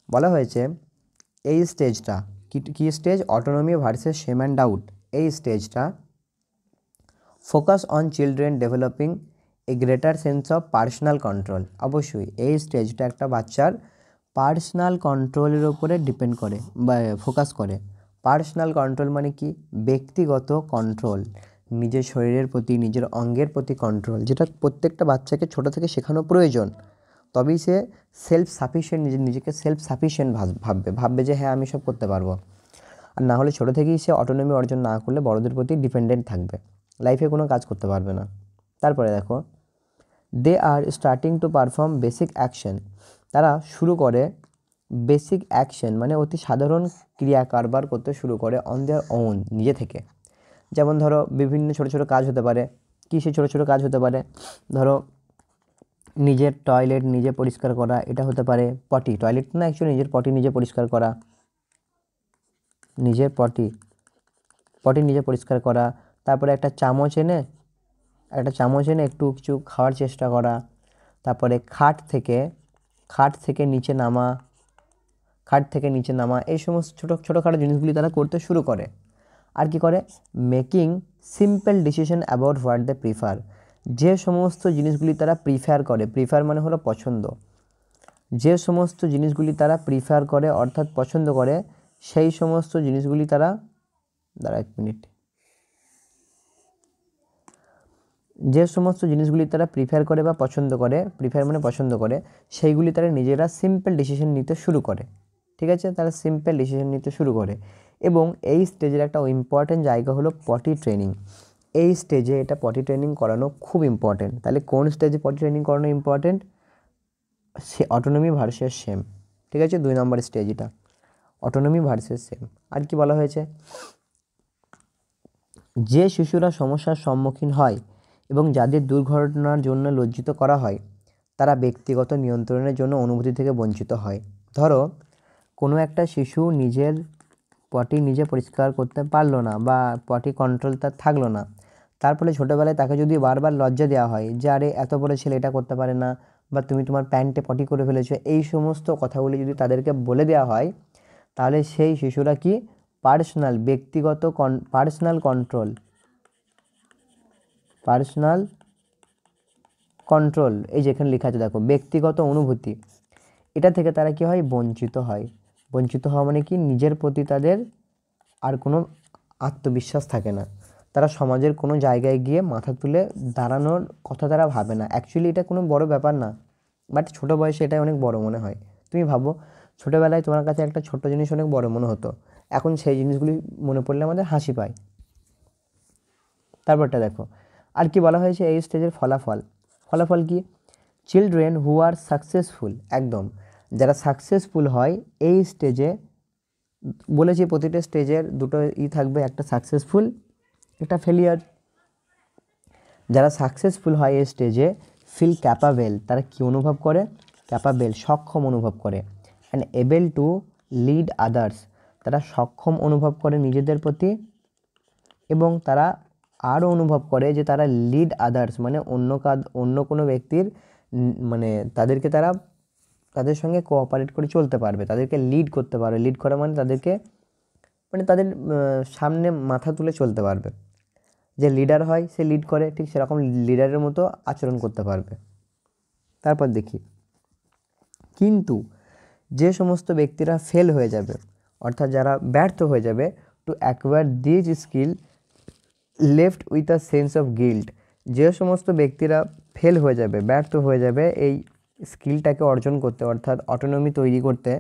বলা হয়েছে এই স্টেজটা কি stage? Autonomy versus shame and doubt. এই স্টেজটা focus on children developing a greater sense of personal control. অবশ্যই এই স্টেজটা একটা বাচ্চার পার্সোনাল কন্ট্রোলের ওপরে ডিপেন্ড করে বা ফোকাস করে। পার্সোনাল কন্ট্রোল মানে কি? ব্যক্তিগত কন্ট্রোল, নিজের শরীরের প্রতি, নিজের অঙ্গের প্রতি কন্ট্রোল, যেটা প্রত্যেকটা বাচ্চাকে ছোটো থেকে শেখানো প্রয়োজন। তবেই সে সেলফ সাফিসিয়েন্ট, নিজেকে সেলফ সাফিসিয়েন্ট ভাববে যে হ্যাঁ আমি সব করতে পারবো। আর না হলে ছোটো থেকেই সে অটোনমি অর্জন না করলে বড়দের প্রতি ডিপেন্ডেন্ট থাকবে, লাইফে কোনো কাজ করতে পারবে না। তারপরে দেখো, they are starting to perform basic action. তারা শুরু করে বেসিক অ্যাকশন মানে অতি সাধারণ ক্রিয়া কারবার করতে শুরু করে অন দেয়ার ওন, নিজে থেকে। যেমন ধরো বিভিন্ন ছোটো ছোটো কাজ হতে পারে। কী সেই ছোটো ছোটো কাজ হতে পারে? ধরো নিজের টয়লেট নিজে পরিষ্কার করা, এটা হতে পারে পটি, টয়লেট না অ্যাকচুয়ালি নিজের পটি নিজে পরিষ্কার করা, নিজের পটি নিজে পরিষ্কার করা। তারপরে একটা চামচ এনে একটু কিছু খাওয়ার চেষ্টা করা। তারপরে খাট থেকে নিচে নামা এই সমস্ত ছোটোখাটো জিনিসগুলি তারা করতে শুরু করে। আর কি করে, making simple decision about what they prefer, যে সমস্ত জিনিসগুলি তারা প্রিফার মানে হলো পছন্দ, যে সমস্ত জিনিসগুলি তারা প্রিফার করে অর্থাৎ পছন্দ করে সেই সমস্ত জিনিসগুলি তারা যে সমস্ত জিনিসগুলি তারা প্রিফার করে বা পছন্দ করে, প্রিফার মানে পছন্দ করে, সেইগুলি তারা নিজেরা সিম্পল ডিসিশন নিতে শুরু করে। ঠিক আছে, তারা সিম্পল ডিসিশন নিতে শুরু করে। এবং এই স্টেজের একটা ইম্পর্টেন্ট জায়গা হলো পটি ট্রেনিং। এই স্টেজে এটা পটি ট্রেনিং করানো খুব ইম্পর্টেন্ট। তাহলে কোন স্টেজে পটি ট্রেনিং করানো ইম্পর্টেন্ট? সে অটোনমি ভার্সেস সেম। ঠিক আছে, 2 নম্বর স্টেজ এটা, অটোনমি ভার্সেস সেম। আর কি বলা হয়েছে, যে শিশুরা সমস্যার সম্মুখীন হয় এবং যাদের দুর্ঘটনার জন্য লজ্জিত করা হয় তারা ব্যক্তিগত নিয়ন্ত্রণের জন্য অনুভূতি থেকে বঞ্চিত হয়। ধরো কোনো একটা শিশু নিজের পটি নিজে পরিষ্কার করতে পারলো না বা পটি কন্ট্রোল তার থাকলো না, তার ফলে ছোটোবেলায় তাকে যদি বারবার লজ্জা দেওয়া হয় যে আরে এত বড় ছেলে এটা করতে পারে না, বা তুমি তোমার প্যান্টে পটি করে ফেলেছো, এই সমস্ত কথাগুলি যদি তাদেরকে বলে দেওয়া হয় তাহলে সেই শিশুরা কি পার্সোনাল কন্ট্রোল, এই যেখানে লেখা আছে দেখো ব্যক্তিগত অনুভূতি, এটা থেকে তারা কি হয়, বঞ্চিত হওয়া মানে কি, নিজের প্রতি তাদের আর কোনো আত্মবিশ্বাস থাকে না, তারা সমাজের কোনো জায়গায় গিয়ে মাথা তুলে দাঁড়ানোর কথা তারা ভাবে না। অ্যাকচুয়ালি এটা কোনো বড় ব্যাপার না, বাট ছোটো বয়সে এটা অনেক বড় মনে হয়। তুমি ভাবো ছোটোবেলায় তোমার কাছে একটা ছোট্ট জিনিস অনেক বড় মনে হতো, এখন সেই জিনিসগুলি মনে পড়লে আমাদের হাসি পায়। তারপরটা দেখো আর কি বলা হয়েছে, এই স্টেজের ফলাফল কি, চিলড্রেন হু আর সাকসেসফুল, একদম যারা সাকসেসফুল হয় এই স্টেজে, বলেছি প্রতিটা স্টেজের দুটো থাকবে, একটা সাকসেসফুল একটা ফেলিয়ার। যারা সাকসেসফুল হয় এই স্টেজে ফিল ক্যাপাবেল, তারা কি অনুভব করে, সক্ষম অনুভব করে, and able to lead others, তারা সক্ষম অনুভব করে নিজেদের প্রতি, এবং তারা আরও অনুভব করে যে তারা লিড আদার্স মানে অন্য কোনো ব্যক্তির মানে তাদের সঙ্গে কোঅপারেট করে চলতে পারবে, তাদেরকে লিড করতে পারবে। লিড করা মানে তাদের সামনে মাথা তুলে চলতে পারবে। যে লিডার হয় সে লিড করে, ঠিক সেরকম লিডারের মতো আচরণ করতে পারবে। তারপর দেখি, কিন্তু যে সমস্ত ব্যক্তিরা ফেল হয়ে যাবে অর্থাৎ যারা ব্যর্থ হয়ে যাবে, to acquire this skill left with a sense of guilt, যে সমস্ত ব্যক্তিরা ফেল হয়ে যাবে, ব্যর্থ হয়ে যাবে এই স্কিলটাকে অর্জন করতে অর্থাৎ অটোনমি তৈরি করতে,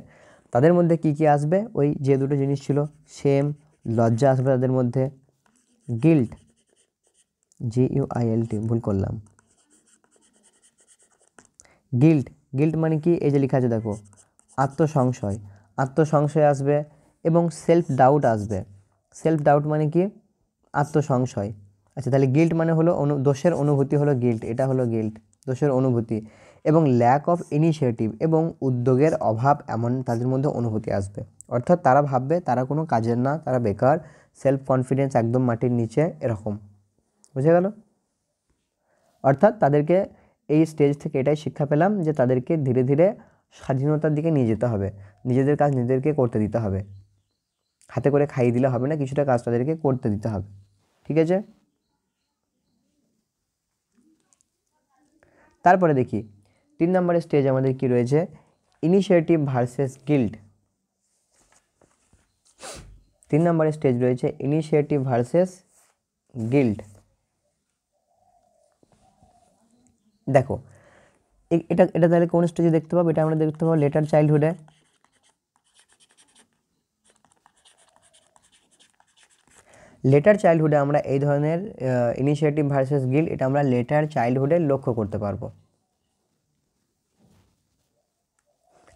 তাদের মধ্যে কি কি আসবে, ওই যে দুটো জিনিস ছিল, সেম, লজ্জা আসবে তাদের মধ্যে, গিল্ট GUILT ভুল করলাম, গিল্ট মানে কি, এই যে লেখা আছে দেখো, আত্মসংশয় আসবে এবং সেলফ ডাউট মানে কি, আত্মসংশয়। আচ্ছা, তাহলে গিল্ট মানে হলো দোষের অনুভূতি, হলো গিল্ট, এটা হলো গিল্ট, দোষের অনুভূতি, এবং ল্যাক অফ ইনিশিয়েটিভ এবং উদ্যোগের অভাব, এমন তাদের মধ্যে অনুভূতি আসবে। অর্থাৎ তারা ভাববে তারা কোনো কাজের না, তারা বেকার, সেলফ কনফিডেন্স একদম মাটির নিচে, এরকম। বুঝে গেল? অর্থাৎ তাদেরকে এই স্টেজ থেকে এটাই শিক্ষা পেলাম যে তাদেরকে ধীরে ধীরে স্বাধীনতার দিকে নিয়ে যেতে হবে, নিজেদের কাজ নিজেদেরকে করতে দিতে হবে, হাতে করে খাইয়ে দিলে হবে না, কিছুটা কাজ তাদেরকে করতে দিতে হবে। ঠিক আছে, তারপরে দেখি 3 নম্বরের স্টেজ আমাদের কি রয়েছে, ইনিশিয়েটিভ ভার্সেস গিল্ট। 3 নম্বরের স্টেজ রয়েছে ইনিশিয়েটিভ ভার্সেস গিল্ট। দেখো এটা তাহলে কোন স্টেজে দেখতে পাবো, এটা আমরা দেখতে পাবো লেটার চাইল্ডহুডে। আমরা এই ধরনের ইনিশিয়েটিভ ভার্সেস গিল্ট, এটা আমরা লেটার চাইল্ডহুডে লক্ষ্য করতে পারবো।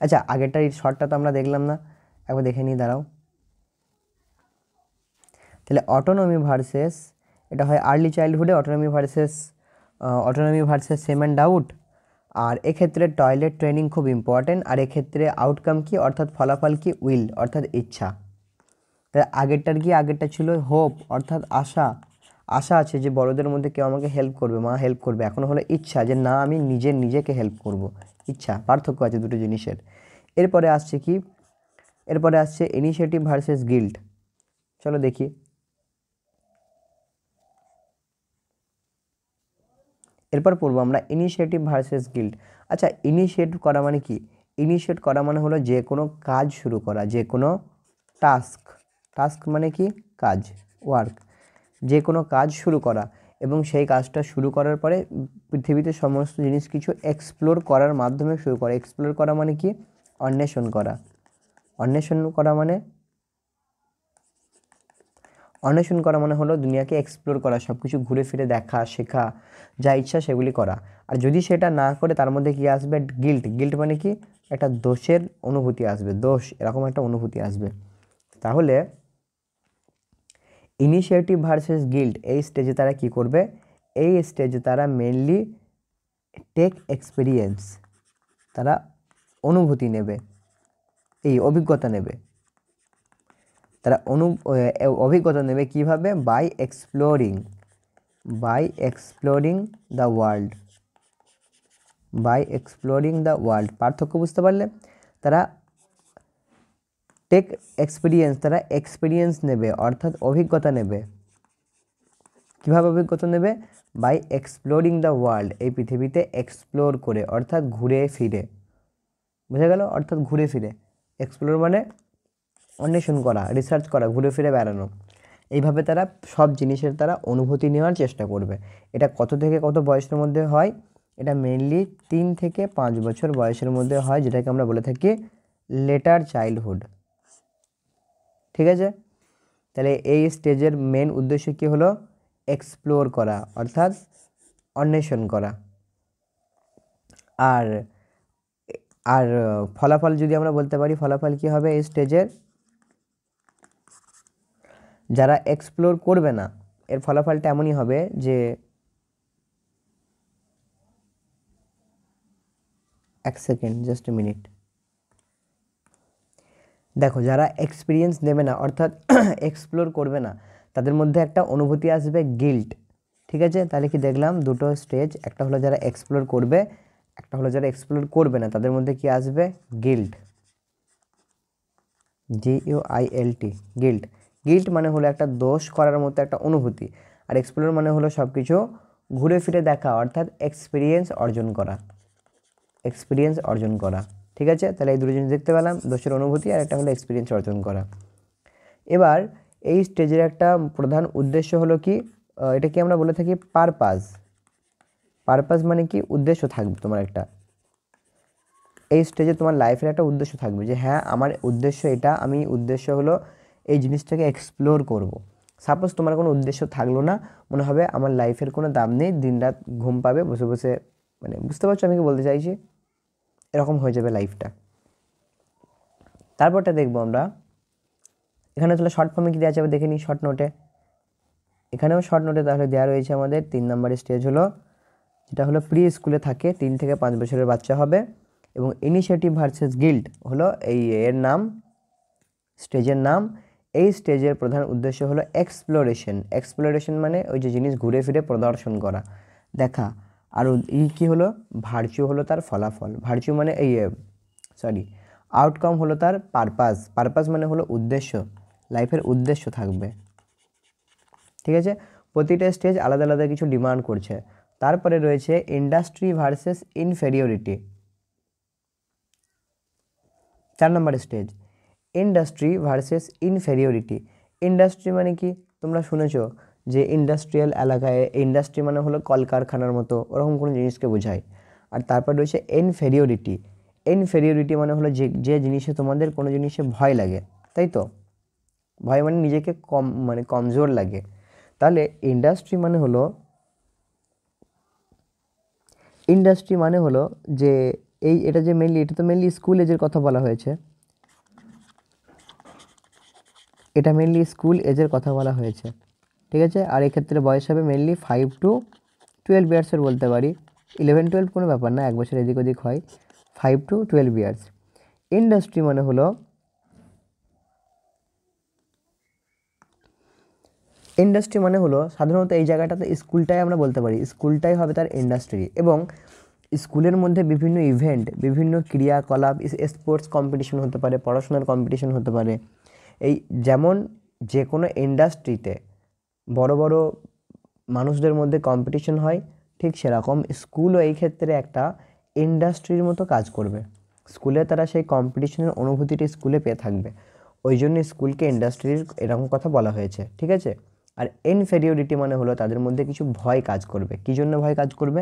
আচ্ছা, আগেরটা এই শর্টটা তো আমরা দেখলাম না, একবার দেখে নিই, দাঁড়াও। তাহলে অটোনমি ভার্সেস, এটা হয় আর্লি চাইল্ডহুডে, autonomy versus shame and doubt. আর এক্ষেত্রে টয়লেট ট্রেনিং খুব ইম্পর্টেন্ট। আর এক্ষেত্রে আউটকাম কি অর্থাৎ ফলাফল কি উইল অর্থাৎ ইচ্ছা। তাই আগেরটা ছিল হোপ অর্থাৎ আশা, আশা আছে যে বড়দের মধ্যে কেউ আমাকে হেল্প করবে, মা হেল্প করবে। এখন হলো ইচ্ছা যে না আমি নিজেকে হেল্প করব, ইচ্ছা, পার্থক্য আছে দুটো জিনিসের। এরপরে আসছে কি, এরপরে আসছে ইনিশিয়েটিভ ভার্সেস গিল্ট। চলো দেখি। এরপর পড়বো আমরা ইনিশিয়েটিভ ভার্সেস গিল্ট। আচ্ছা, ইনিশিয়েট করা মানে কি? ইনিশিয়েট করা মানে হলো যে কোনো কাজ শুরু করা, যে কোনো টাস্ক, টাস্ক মানে কি কাজ, ওয়ার্ক, যে কোনো কাজ শুরু করা এবং সেই কাজটা শুরু করার পরে পৃথিবীতে সমস্ত জিনিস কিছু এক্সপ্লোর করার মাধ্যমে শুরু করা। এক্সপ্লোর করা মানে কি? অন্বেষণ করা। অন্বেষণ করা মানে, অন্বেষণ করা মানে হলো দুনিয়াকে এক্সপ্লোর করা, সব কিছু ঘুরে ফিরে দেখা, শেখা, যা ইচ্ছা সেগুলি করা। আর যদি সেটা না করে তার মধ্যে কি আসবে? গিল্ট। গিল্ট মানে কি? একটা দোষের অনুভূতি আসবে, দোষ এরকম একটা অনুভূতি আসবে। তাহলে ইনিশিয়েটিভ ভার্সেস গিল্ট এই স্টেজে তারা কি করবে? এই স্টেজে তারা মেনলি টেক এক্সপিরিয়েন্স, তারা অনুভূতি নেবে, এই অভিজ্ঞতা নেবে। তারা অভিজ্ঞতা নেবে কীভাবে? By exploring the world, by exploring the world. পার্থক্য বুঝতে পারলে? তারা টেক এক্সপিরিয়েন্স, তারা এক্সপিরিয়েন্স নেবে অর্থাৎ অভিজ্ঞতা নেবে। কীভাবে অভিজ্ঞতা নেবে? বাই এক্সপ্লোরিং দ্য ওয়ার্ল্ড, এই পৃথিবীতে এক্সপ্লোর করে অর্থাৎ ঘুরে ফিরে। বুঝা গেল? অর্থাৎ ঘুরে ফিরে, এক্সপ্লোর মানে অন্বেষণ করা, রিসার্চ করা, ঘুরে ফিরে বেড়ানো। এইভাবে তারা সব জিনিসের তারা অনুভূতি নেওয়ার চেষ্টা করবে। এটা কত থেকে কত বয়সের মধ্যে হয়? এটা মেনলি 3 থেকে 5 বছর বয়সের মধ্যে হয়, যেটাকে আমরা বলে থাকি লেটার চাইল্ডহুড। ঠিক আছে? তাহলে এই স্টেজের মেন উদ্দেশ্য কী হলো? এক্সপ্লোর করা অর্থাৎ অন্বেষণ করা। আর আর ফলাফল যদি আমরা বলতে পারি, ফলাফল কী হবে এই স্টেজের? যারা এক্সপ্লোর করবে না এর ফলাফলটা এমনই হবে যে, এক সেকেন্ড, জাস্ট এ মিনিট। দেখো, যারা এক্সপিরিয়েন্স নেবে না অর্থাৎ এক্সপ্লোর করবে না, তাদের মধ্যে একটা অনুভূতি আসবে গিল্ট। ঠিক আছে? তাহলে কি দেখলাম? দুটো স্টেজ, একটা হলো যারা এক্সপ্লোর করবে, একটা হলো যারা এক্সপ্লোর করবে না, তাদের মধ্যে কি আসবে? Guilt, GUILT, guilt. গিল্ট মানে হলো একটা দোষ করার মতো একটা অনুভূতি, আর এক্সপ্লোর মানে হলো সব কিছু ঘুরে ফিরে দেখা অর্থাৎ এক্সপিরিয়েন্স অর্জন করা, এক্সপিরিয়েন্স অর্জন করা। ঠিক আছে? তাহলে এই দুটো জিনিস দেখতে পেলাম, দোষের অনুভূতি আর একটা হলো এক্সপিরিয়েন্স অর্জন করা। এবার এই স্টেজের একটা প্রধান উদ্দেশ্য হলো কি, এটাকে আমরা বলে থাকি পারপাস। পারপাস মানে কি? উদ্দেশ্য থাকবে তোমার একটা, এই স্টেজে তোমার লাইফের একটা উদ্দেশ্য থাকবে যে হ্যাঁ আমার উদ্দেশ্য এটা, আমি উদ্দেশ্য হলো এই জিনিসটাকে এক্সপ্লোর করব। সাপোজ তোমার কোনো উদ্দেশ্য থাকলো না, মনে হবে আমার লাইফের কোনো দাম নেই, দিনরাত ঘুম পাবে বসে বসে, মানে বুঝতে পারছো আমি কি বলতে চাইছি? এরকম হয়ে যাবে লাইফটা। তারপরটা দেখবো আমরা, এখানে তাহলে শর্ট ফর্মে কী দেওয়া যাবে দেখে নিই শর্ট নোটে। এখানেও শর্ট নোটে তাহলে দেওয়া রয়েছে আমাদের 3 নম্বরের স্টেজ হলো, যেটা হলো প্রি স্কুলে থাকে, 3 থেকে 5 বছরের বাচ্চা হবে। এবং ইনিশিয়েটিভ ভার্সেস গিল্ট হলো এর নাম, স্টেজের নাম। এই স্টেজের প্রধান উদ্দেশ্য হলো এক্সপ্লোরেশন। এক্সপ্লোরেশন মানে ওই যে জিনিস ঘুরে ফিরে প্রদর্শন করা, দেখা। আর এই কী হলো? ভার্চু হলো তার ফলাফল। ভার্চু মানে আউটকাম হলো তার পারপাস। পারপাস মানে হলো উদ্দেশ্য, লাইফের উদ্দেশ্য থাকবে। ঠিক আছে? প্রতিটা স্টেজ আলাদা আলাদা কিছু ডিমান্ড করছে। তারপরে রয়েছে ইন্ডাস্ট্রি ভার্সেস ইনফেরিয়রিটি, 4 নম্বর stage, industry versus inferiority. Industry মানে কি? তোমরা শুনেছো যে ইন্ডাস্ট্রিয়াল এলাকায়, ইন্ডাস্ট্রি মানে হলো কলকারখানার মতো, ওরকম কোনো জিনিসকে বোঝায়। আর তারপর রয়েছে ইনফেরিয়রিটি। ইনফেরিয়রিটি মানে হলো যে জিনিসে তোমাদের কোনো জিনিসে ভয় লাগে, তাই তো? ভয় মানে নিজেকে কমজোর লাগে। তাহলে ইন্ডাস্ট্রি মানে হলো যে এটা যে মেনলি, এটা তো মেনলি স্কুল এজের কথা বলা হয়েছে, এটা মেনলি স্কুল এজের কথা বলা হয়েছে। ঠিক আছে? আর এক্ষেত্রে বয়স হবে মেনলি 5 to 12 ইয়ার্সের বলতে পারি। 11-12 কোনো ব্যাপার না, 1 বছর এদিক ওদিক হয়, 5 to 12 ইয়ার্স। ইন্ডাস্ট্রি মানে হলো সাধারণত এই জায়গাটাতে স্কুলটাই আমরা বলতে পারি, স্কুলটাই হবে তার ইন্ডাস্ট্রি। এবং স্কুলের মধ্যে বিভিন্ন ইভেন্ট, বিভিন্ন ক্রিয়াকলাপ, স্পোর্টস কম্পিটিশন হতে পারে, পড়াশোনার কম্পিটিশন হতে পারে। এই যেমন যে কোনো ইন্ডাস্ট্রিতে বড় বড় মানুষদের মধ্যে কম্পিটিশন হয়, ঠিক সেরকম স্কুলও এই ক্ষেত্রে একটা ইন্ডাস্ট্রির মতো কাজ করবে। স্কুলে তারা সেই কম্পিটিশনের অনুভূতিটি স্কুলে পেয়ে থাকবে, ওই জন্য স্কুলকে ইন্ডাস্ট্রির এরকম কথা বলা হয়েছে, ঠিক আছে। আর ইনফেরিয়রিটি মানে হলো তাদের মধ্যে কিছু ভয় কাজ করবে। কী জন্য ভয় কাজ করবে?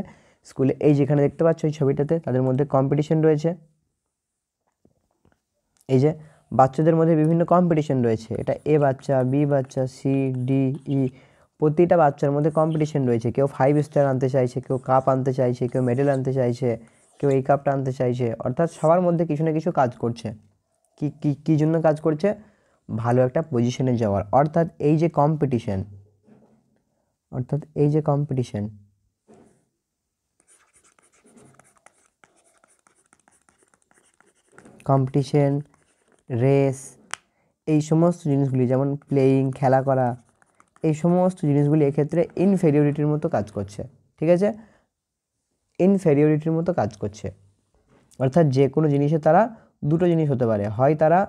স্কুলে এই যেখানে দেখতে পাচ্ছ এই ছবিটাতে তাদের মধ্যে কম্পিটিশন রয়েছে, এই যে বাচ্চাদের মধ্যে বিভিন্ন কম্পিটিশন রয়েছে, এটা এ বাচ্চা, বি বাচ্চা, সি, ডি, ই, প্রতিটা বাচ্চার মধ্যে কম্পিটিশন রয়েছে। কেউ 5 স্টার আনতে চাইছে, কেউ কাপ আনতে চাইছে, কেউ মেডেল আনতে চাইছে, কেউ এই কাপটা আনতে চাইছে। অর্থাৎ সবার মধ্যে কিছু না কিছু কাজ করছে। কী জন্য কাজ করছে? ভালো একটা পজিশনে যাওয়ার। অর্থাৎ এই যে কম্পিটিশন, রেস, এই সমস্ত জিনিসগুলি, যেমন প্লেয়িং, খেলা করা, এই সমস্ত জিনিসগুলি এক্ষেত্রে ইনফেরিয়রিটির মতো কাজ করছে, ঠিক আছে। ইনফেরিয়রিটির মতো কাজ করছে, অর্থাৎ যে কোনো জিনিসে তারা দুটো জিনিস হতে পারে, হয় তারা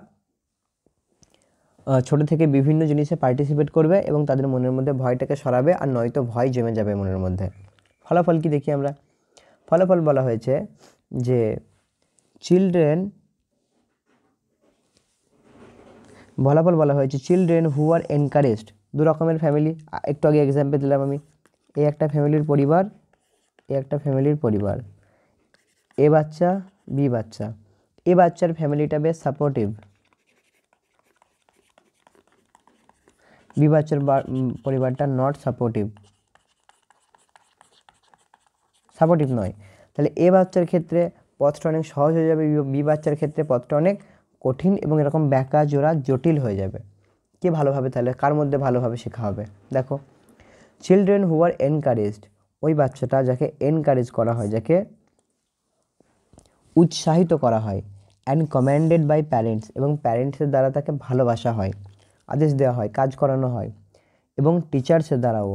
ছোটো থেকে বিভিন্ন জিনিসে পার্টিসিপেট করবে এবং তাদের মনের মধ্যে ভয়টাকে সরাবে, আর নয়তো ভয় জমে যাবে মনের মধ্যে। ফলাফল কি দেখি আমরা? ফলাফল বলা হয়েছে যে চিলড্রেন হু আর এনকারেজড। দু রকমের ফ্যামিলি, একটু আগে এক্সাম্পল দিলাম আমি। এই একটা ফ্যামিলির পরিবার, এ বাচ্চা, বি বাচ্চা। এ বাচ্চার ফ্যামিলিটা বেশ সাপোর্টিভ, বি বাচ্চার পরিবারটা নট সাপোর্টিভ নয়। তাহলে এ বাচ্চার ক্ষেত্রে পথটা অনেক সহজ হয়ে যাবে, বি বাচ্চার ক্ষেত্রে পথটা অনেক কঠিন এবং এরকম ব্যাকা জোড়া জটিল হয়ে যাবে। কে ভালোভাবে, তাহলে কার মধ্যে ভালোভাবে শেখা হবে? দেখো, চিলড্রেন হু আর এনকারেজড, ওই বাচ্চাটা যাকে এনকারেজ করা হয়, যাকে উৎসাহিত করা হয়, অ্যান্ড কমান্ডেড বাই প্যারেন্টস, এবং প্যারেন্টসের দ্বারা তাকে ভালোবাসা হয়, আদেশ দেওয়া হয়, কাজ করানো হয়, এবং টিচার্সের দ্বারাও।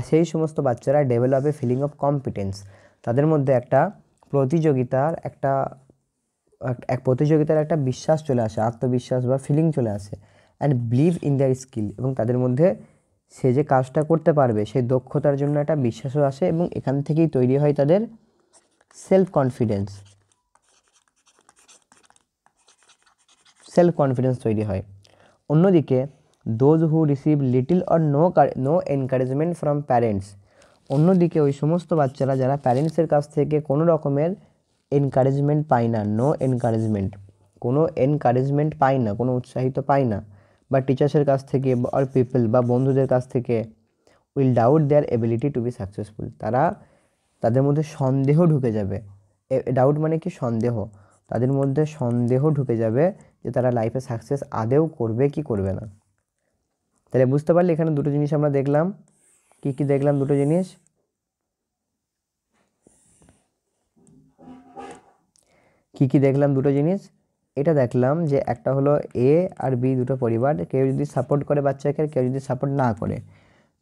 সেই সমস্ত বাচ্চারা develop a feeling of competence, তাদের মধ্যে একটা প্রতিযোগিতার একটা বিশ্বাস চলে আসে, আত্মবিশ্বাস বা ফিলিং চলে আসে। And believe in their skill, এবং তাদের মধ্যে সে যে কাজটা করতে পারবে সেই দক্ষতার জন্য একটা বিশ্বাসও আসে, এবং এখান থেকেই তৈরি হয় তাদের সেলফ কনফিডেন্স তৈরি হয়। অন্যদিকে those who receive little or no encouragement from parents, অন্যদিকে ওই সমস্ত বাচ্চারা যারা প্যারেন্টসের কাছ থেকে কোনো রকমের এনকারেজমেন্ট পায় না, কোনো এনকারেজমেন্ট পায় না, কোনো উৎসাহিত পায় না, বা টিচার্সের কাছ থেকে আর পিপল বা বন্ধুদের কাছ থেকে, will doubt there ability to be successful, তাদের মধ্যে সন্দেহ ঢুকে যাবে। ডাউট মানে কি? সন্দেহ। তাদের মধ্যে সন্দেহ ঢুকে যাবে যে তারা লাইফে সাকসেস আদেও করবে কি করবে না। তাহলে বুঝতে পারলে এখানে দুটো জিনিস আমরা দেখলাম। কি দেখলাম? দুটো জিনিস, দেখলাম দুটো জিনিস। এটা দেখলাম যে একটা হলো এ আর বি দুটো পরিবার, কেউ যদি সাপোর্ট করে বাচ্চাকে, কেউ যদি সাপোর্ট না করে,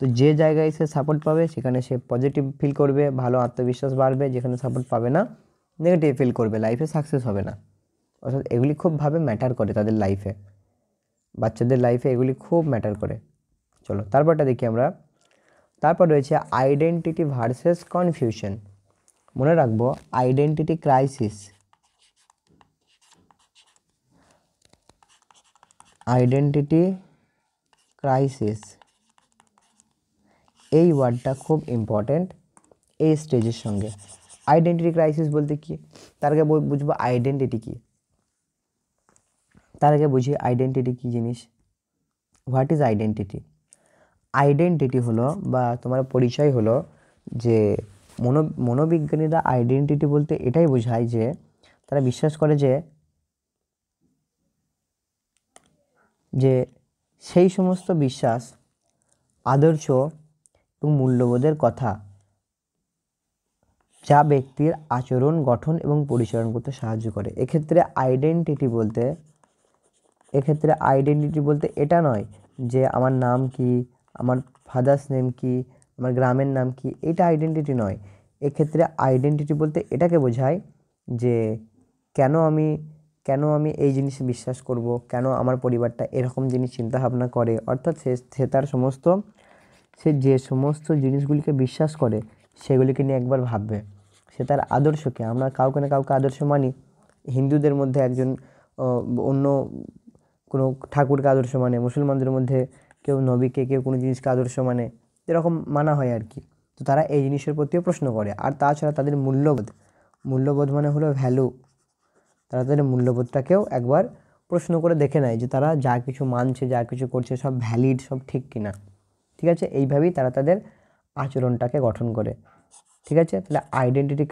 তো যে জায়গায় সে সাপোর্ট পাবে সেখানে সে পজিটিভ ফিল করবে, ভালো আত্মবিশ্বাস বাড়বে। যেখানে সাপোর্ট পাবে না, নেগেটিভ ফিল করবে, লাইফে সাকসেস হবে না। অর্থাৎ এগুলি খুবভাবে ম্যাটার করে তাদের লাইফে, বাচ্চাদের লাইফে এগুলি খুব ম্যাটার করে। চলো তারপরটা দেখি আমরা। তারপর রয়েছে আইডেন্টিটি ভার্সেস কনফিউশন। মনে রাখবো, আইডেন্টিটি ক্রাইসিস, এই ওয়ার্ডটা খুব ইম্পর্টেন্ট এই স্টেজের সঙ্গে। আইডেন্টিটি ক্রাইসিস বলতে কি? তার আগে বুঝবো আইডেন্টিটি কি। তার আগে বুঝি আইডেন্টিটি কি জিনিস। What is identity? আইডেন্টিটি হলো, বা তোমার পরিচয় হলো, যে মনোবিজ্ঞানীরা আইডেন্টিটি বলতে এটাই বোঝায় যে তারা বিশ্বাস করে যে সেই সমস্ত বিশ্বাস, আদর্শ এবং মূল্যবোধের কথা যা ব্যক্তির আচরণ গঠন এবং পরিচালনা করতে সাহায্য করে। এক্ষেত্রে আইডেন্টিটি বলতে এটা নয় যে আমার নাম কি, আমার ফাদার্স নেম কি, আমার গ্রামের নাম কি, এটা আইডেন্টিটি নয়। এক্ষেত্রে আইডেন্টিটি বলতে এটাকে বোঝায় যে কেন আমি এই জিনিসে বিশ্বাস করব, কেন আমার পরিবারটা এরকম জিনিস চিন্তাভাবনা করে। অর্থাৎ সে যে সমস্ত জিনিসগুলিকে বিশ্বাস করে সেগুলিকে নিয়ে একবার ভাববে। সে তার আদর্শকে, আমরা কাউকে না কাউকে আদর্শ মানি। হিন্দুদের মধ্যে একজন অন্য কোনো ঠাকুরকে আদর্শ মানে, মুসলমানদের মধ্যে কেউ নবীকে, কেউ কোনো জিনিসকে আদর্শ মানে, এরকম মানা হয় আর কি। তো তারা এই জিনিসের প্রতিও প্রশ্ন করে। আর তাছাড়া তাদের মূল্যবোধ মানে হলো ভ্যালু। তারা তাদের মূল্যবোধটাকেও একবার প্রশ্ন করে দেখে নেয় যে তারা যা কিছু মানছে, যা কিছু করছে সব ভ্যালিড, সব ঠিক কিনা। ঠিক আছে, এইভাবেই তারা তাদের আচরণটাকে গঠন করে। ঠিক আছে, তাহলে আইডেন্টিটি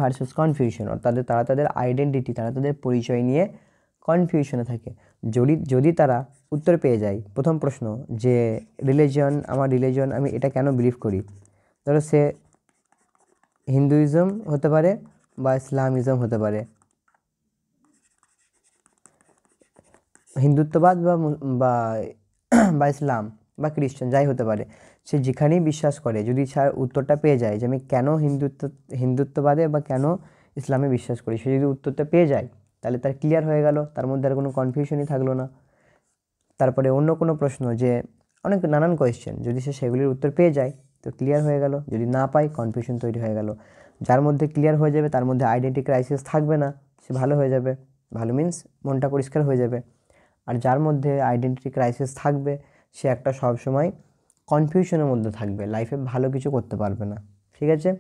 ভার্সেস কনফিউশন, অর্থাৎ তারা তাদের পরিচয় নিয়ে কনফিউশনে থাকে। যদি তারা উত্তর পেয়ে যায়, প্রথম প্রশ্ন যে আমার রিলিজন আমি এটা কেন বিলিভ করি, ধরো সে হিন্দুইজম হতে পারে বা ইসলামিজম হতে পারে, হিন্দুত্ববাদ বা বা ইসলাম বা খ্রিস্টান যাই হতে পারে। সে যেখানেই বিশ্বাস করে, যদি তার উত্তরটা পেয়ে যায় যে আমি কেন হিন্দুত্ববাদে বা কেন ইসলামে বিশ্বাস করি, সে যদি উত্তরটা পেয়ে যায় তাহলে তার ক্লিয়ার হয়ে গেল, তার মধ্যে আর কোনো কনফিউশনই থাকলো না। তারপরে অন্য কোনো প্রশ্ন, যে নানান কোয়েশ্চেন, যদি সে সেগুলির উত্তর পেয়ে যায় তো ক্লিয়ার হয়ে গেল, যদি না পায় কনফিউশন তৈরি হয়ে গেল। যার মধ্যে ক্লিয়ার হয়ে যাবে তার মধ্যে আইডেন্টিটি ক্রাইসিস থাকবে না, সে ভালো হয়ে যাবে। ভালো মিন্স মনটা পরিষ্কার হয়ে যাবে। আর যার মধ্যে আইডেন্টিটি ক্রাইসিস থাকবে সে একটা সবসময় কনফিউশনের মধ্যে থাকবে, লাইফে ভালো কিছু করতে পারবে না। ঠিক আছে,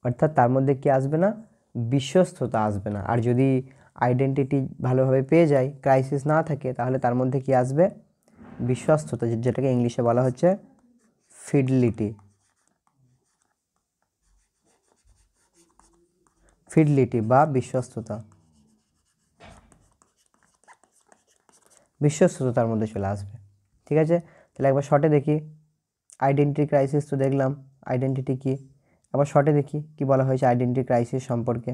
অর্থাৎ তার মধ্যে কি আসবে না, বিশ্বস্ততা আসবে না। আর যদি আইডেন্টিটি ভালোভাবে পেয়ে যায়, ক্রাইসিস না থাকে, তাহলে তার মধ্যে কি আসবে, বিশ্বস্ততা, যেটাকে ইংলিশে বলা হচ্ছে ফিডলিটি বা বিশ্বস্ততা তার মধ্যে চলে আসবে। ঠিক আছে, তাহলে একবার শর্টে দেখি। আইডেন্টিটি ক্রাইসিস তো দেখলাম আইডেন্টিটি কি, আবার শর্টে দেখি কি বলা হয়েছে আইডেন্টিটি ক্রাইসিস সম্পর্কে।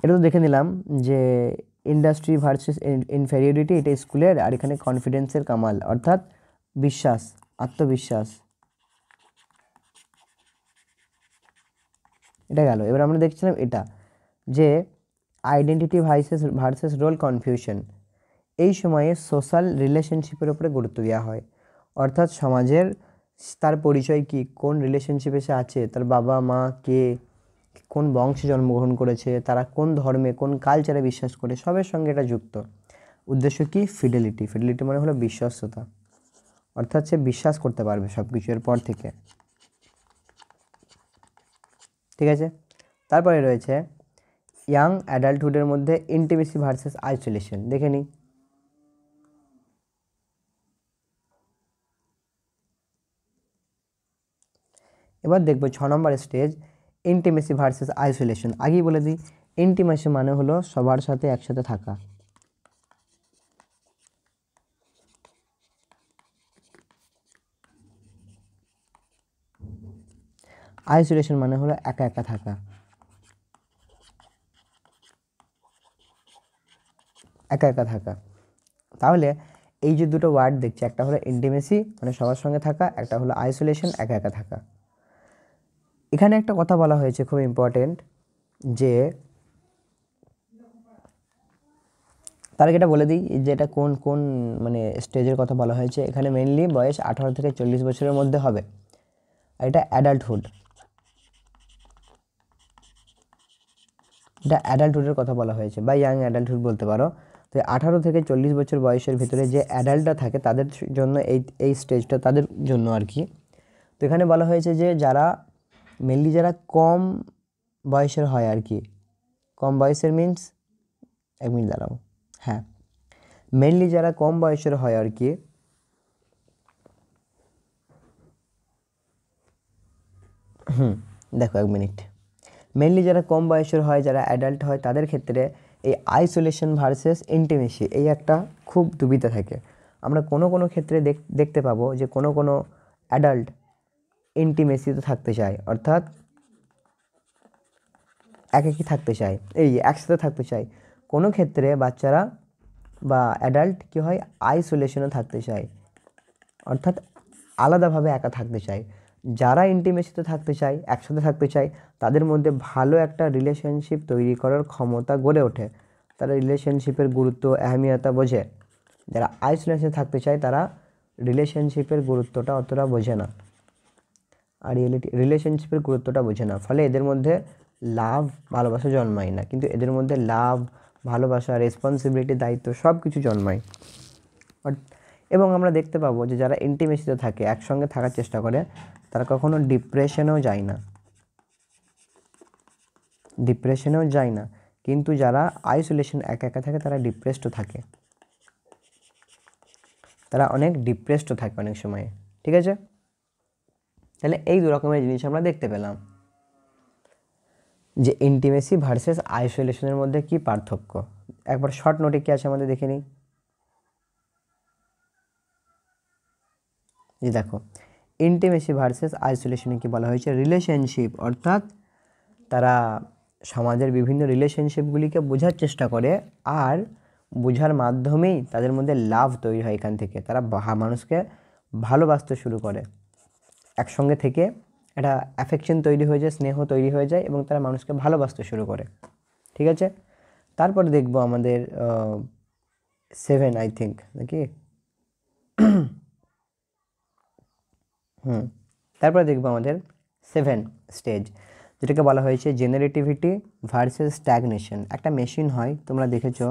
এটা তো দেখে নিলাম যে ইন্ডাস্ট্রি ভার্সেস ইনফেরিয়রিটি, এটা স্কুলের, আর এখানে কনফিডেন্সের কামাল, অর্থাৎ আত্মবিশ্বাস। এটা গেল। এবার আমরা দেখছিলাম এটা, যে আইডেন্টিটি ভার্সেস রোল কনফিউশন। এই সময়ে সোশ্যাল রিলেশনশিপের উপরে গুরুত্ব দেওয়া হয়। অর্থাৎ সমাজের তার পরিচয় কি, কোন রিলেশনশিপে সে আছে, তার বাবা মা কে, কোন বংশে জন্মগ্রহণ করেছে, তারা কোন ধর্মে, কোন কালচারে বিশ্বাস করে, সবের সঙ্গে এটা যুক্ত। উদ্দেশ্য কি, ফিডেলিটি মানে হলো বিশ্বস্ততা, অর্থাৎ সে বিশ্বাস করতে পারবে সব কিছুর পর থেকে। ঠিক আছে, তারপরে রয়েছে ইয়াং অ্যাডাল্টহুডের মধ্যে ইন্টিমেসি ভার্সেস আইসোলেশন। দেখে নিই। এবার দেখবো 6 নম্বর স্টেজ, ইন্টিমেসি ভার্সেস আইসোলেশন। আগেই বলে দিই, ইন্টিমেসি মানে হলো সবার সাথে একসাথে থাকা, আইসোলেশন মানে হলো একা একা থাকা। তাহলে এই যে দুটো ওয়ার্ড দেখছি, একটা হলো ইন্টিমেসি মানে সবার সঙ্গে থাকা, একটা হলো আইসোলেশন একা একা থাকা। এখানে একটা কথা বলা হয়েছে খুব ইম্পর্টেন্ট, যে তার আগে এটা বলে দিই যে এটা কোন কোন মানে স্টেজের কথা বলা হয়েছে। এখানে মেইনলি বয়স 18 থেকে 40 বছরের মধ্যে হবে, আর এটা অ্যাডাল্টহুডের কথা বলা হয়েছে, বা ইয়াং অ্যাডাল্টহুড বলতে পারো। তো 18 থেকে 40 বছর বয়সের ভিতরে যে অ্যাডাল্টরা থাকে তাদের জন্য এই স্টেজটা তাদের জন্য আর কি। তো এখানে বলা হয়েছে যে মেনলি যারা কম বয়সের হয় আর কি, কম বয়সের মিন্স, এক মিনিট দাঁড়াও, হ্যাঁ, মেনলি যারা কম বয়সের হয় আর কি, দেখো এক মিনিট, মেনলি যারা কম বয়সের হয়, যারা অ্যাডাল্ট হয়, তাদের ক্ষেত্রে এই আইসোলেশন ভার্সেস ইন্টিমেসি এই একটা খুব দুবিধা থাকে। আমরা কোনো ক্ষেত্রে দেখতে পাবো যে কোনো অ্যাডাল্ট ইন্টিমেসিতে থাকতে চায়, অর্থাৎ একাকী থাকতে চায়, একসাথে থাকতে চায়। কোনো ক্ষেত্রে বাচ্চারা বা অ্যাডাল্ট কী হয়, আইসোলেশনে থাকতে চায়, অর্থাৎ আলাদাভাবে একা থাকতে চায়। যারা ইন্টিমেসিতে থাকতে চায়, একসাথে থাকতে চায়, তাদের মধ্যে ভালো একটা রিলেশনশিপ তৈরি করার ক্ষমতা গড়ে ওঠে। তারা রিলেশনশিপের গুরুত্ব আহমিয়তা বোঝে। যারা আইসোলেশনে থাকতে চায় তারা রিলেশনশিপের গুরুত্বটা অতটা বোঝে না, আর রিলেশনশিপের গুরুত্বটা বোঝে না। ফলে এদের মধ্যে লাভ ভালোবাসা জন্মায় না, কিন্তু এদের মধ্যে লাভ ভালোবাসা রেসপন্সিবিলিটি দায়িত্ব সব কিছু জন্মায়। এবং আমরা দেখতে পাবো যে যারা ইন্টিমেসিতে থাকে, একসঙ্গে থাকার চেষ্টা করে, তারা কখনো ডিপ্রেশনেও যায় না। কিন্তু যারা আইসোলেশন একা থাকে তারা ডিপ্রেসডও থাকে, তারা অনেক ডিপ্রেসডও থাকে অনেক সময়ে। ঠিক আছে, তাহলে এই দু রকমের জিনিস আমরা দেখতে পেলাম যে ইন্টিমেসি ভার্সেস আইসোলেশনের মধ্যে কি পার্থক্য। একবার শর্ট নোটে কি আছে আমাদের দেখে নিই। যে দেখো, ইন্টিমেসি ভার্সেস আইসোলেশনে কি বলা হয়েছে, রিলেশনশিপ, অর্থাৎ তারা সমাজের বিভিন্ন রিলেশনশিপগুলিকে বোঝার চেষ্টা করে, আর বোঝার মাধ্যমেই তাদের মধ্যে লাভ তৈরি হয়। এখান থেকে তারা মানুষকে ভালোবাসতে শুরু করে, একসঙ্গে থেকে একটা অ্যাফেকশন তৈরি হয়ে যায়, স্নেহ তৈরি হয়ে যায়, এবং তারা মানুষকে ভালোবাসতে শুরু করে। ঠিক আছে, তারপরে দেখবো আমাদের 7 আই থিঙ্ক নাকি তারপরে দেখবো আমাদের 7 স্টেজ, যেটাকে বলা হয়েছে জেনারেটিভিটি ভার্সেস স্ট্যাগনেশন। একটা মেশিন হয়, তোমরা দেখেছো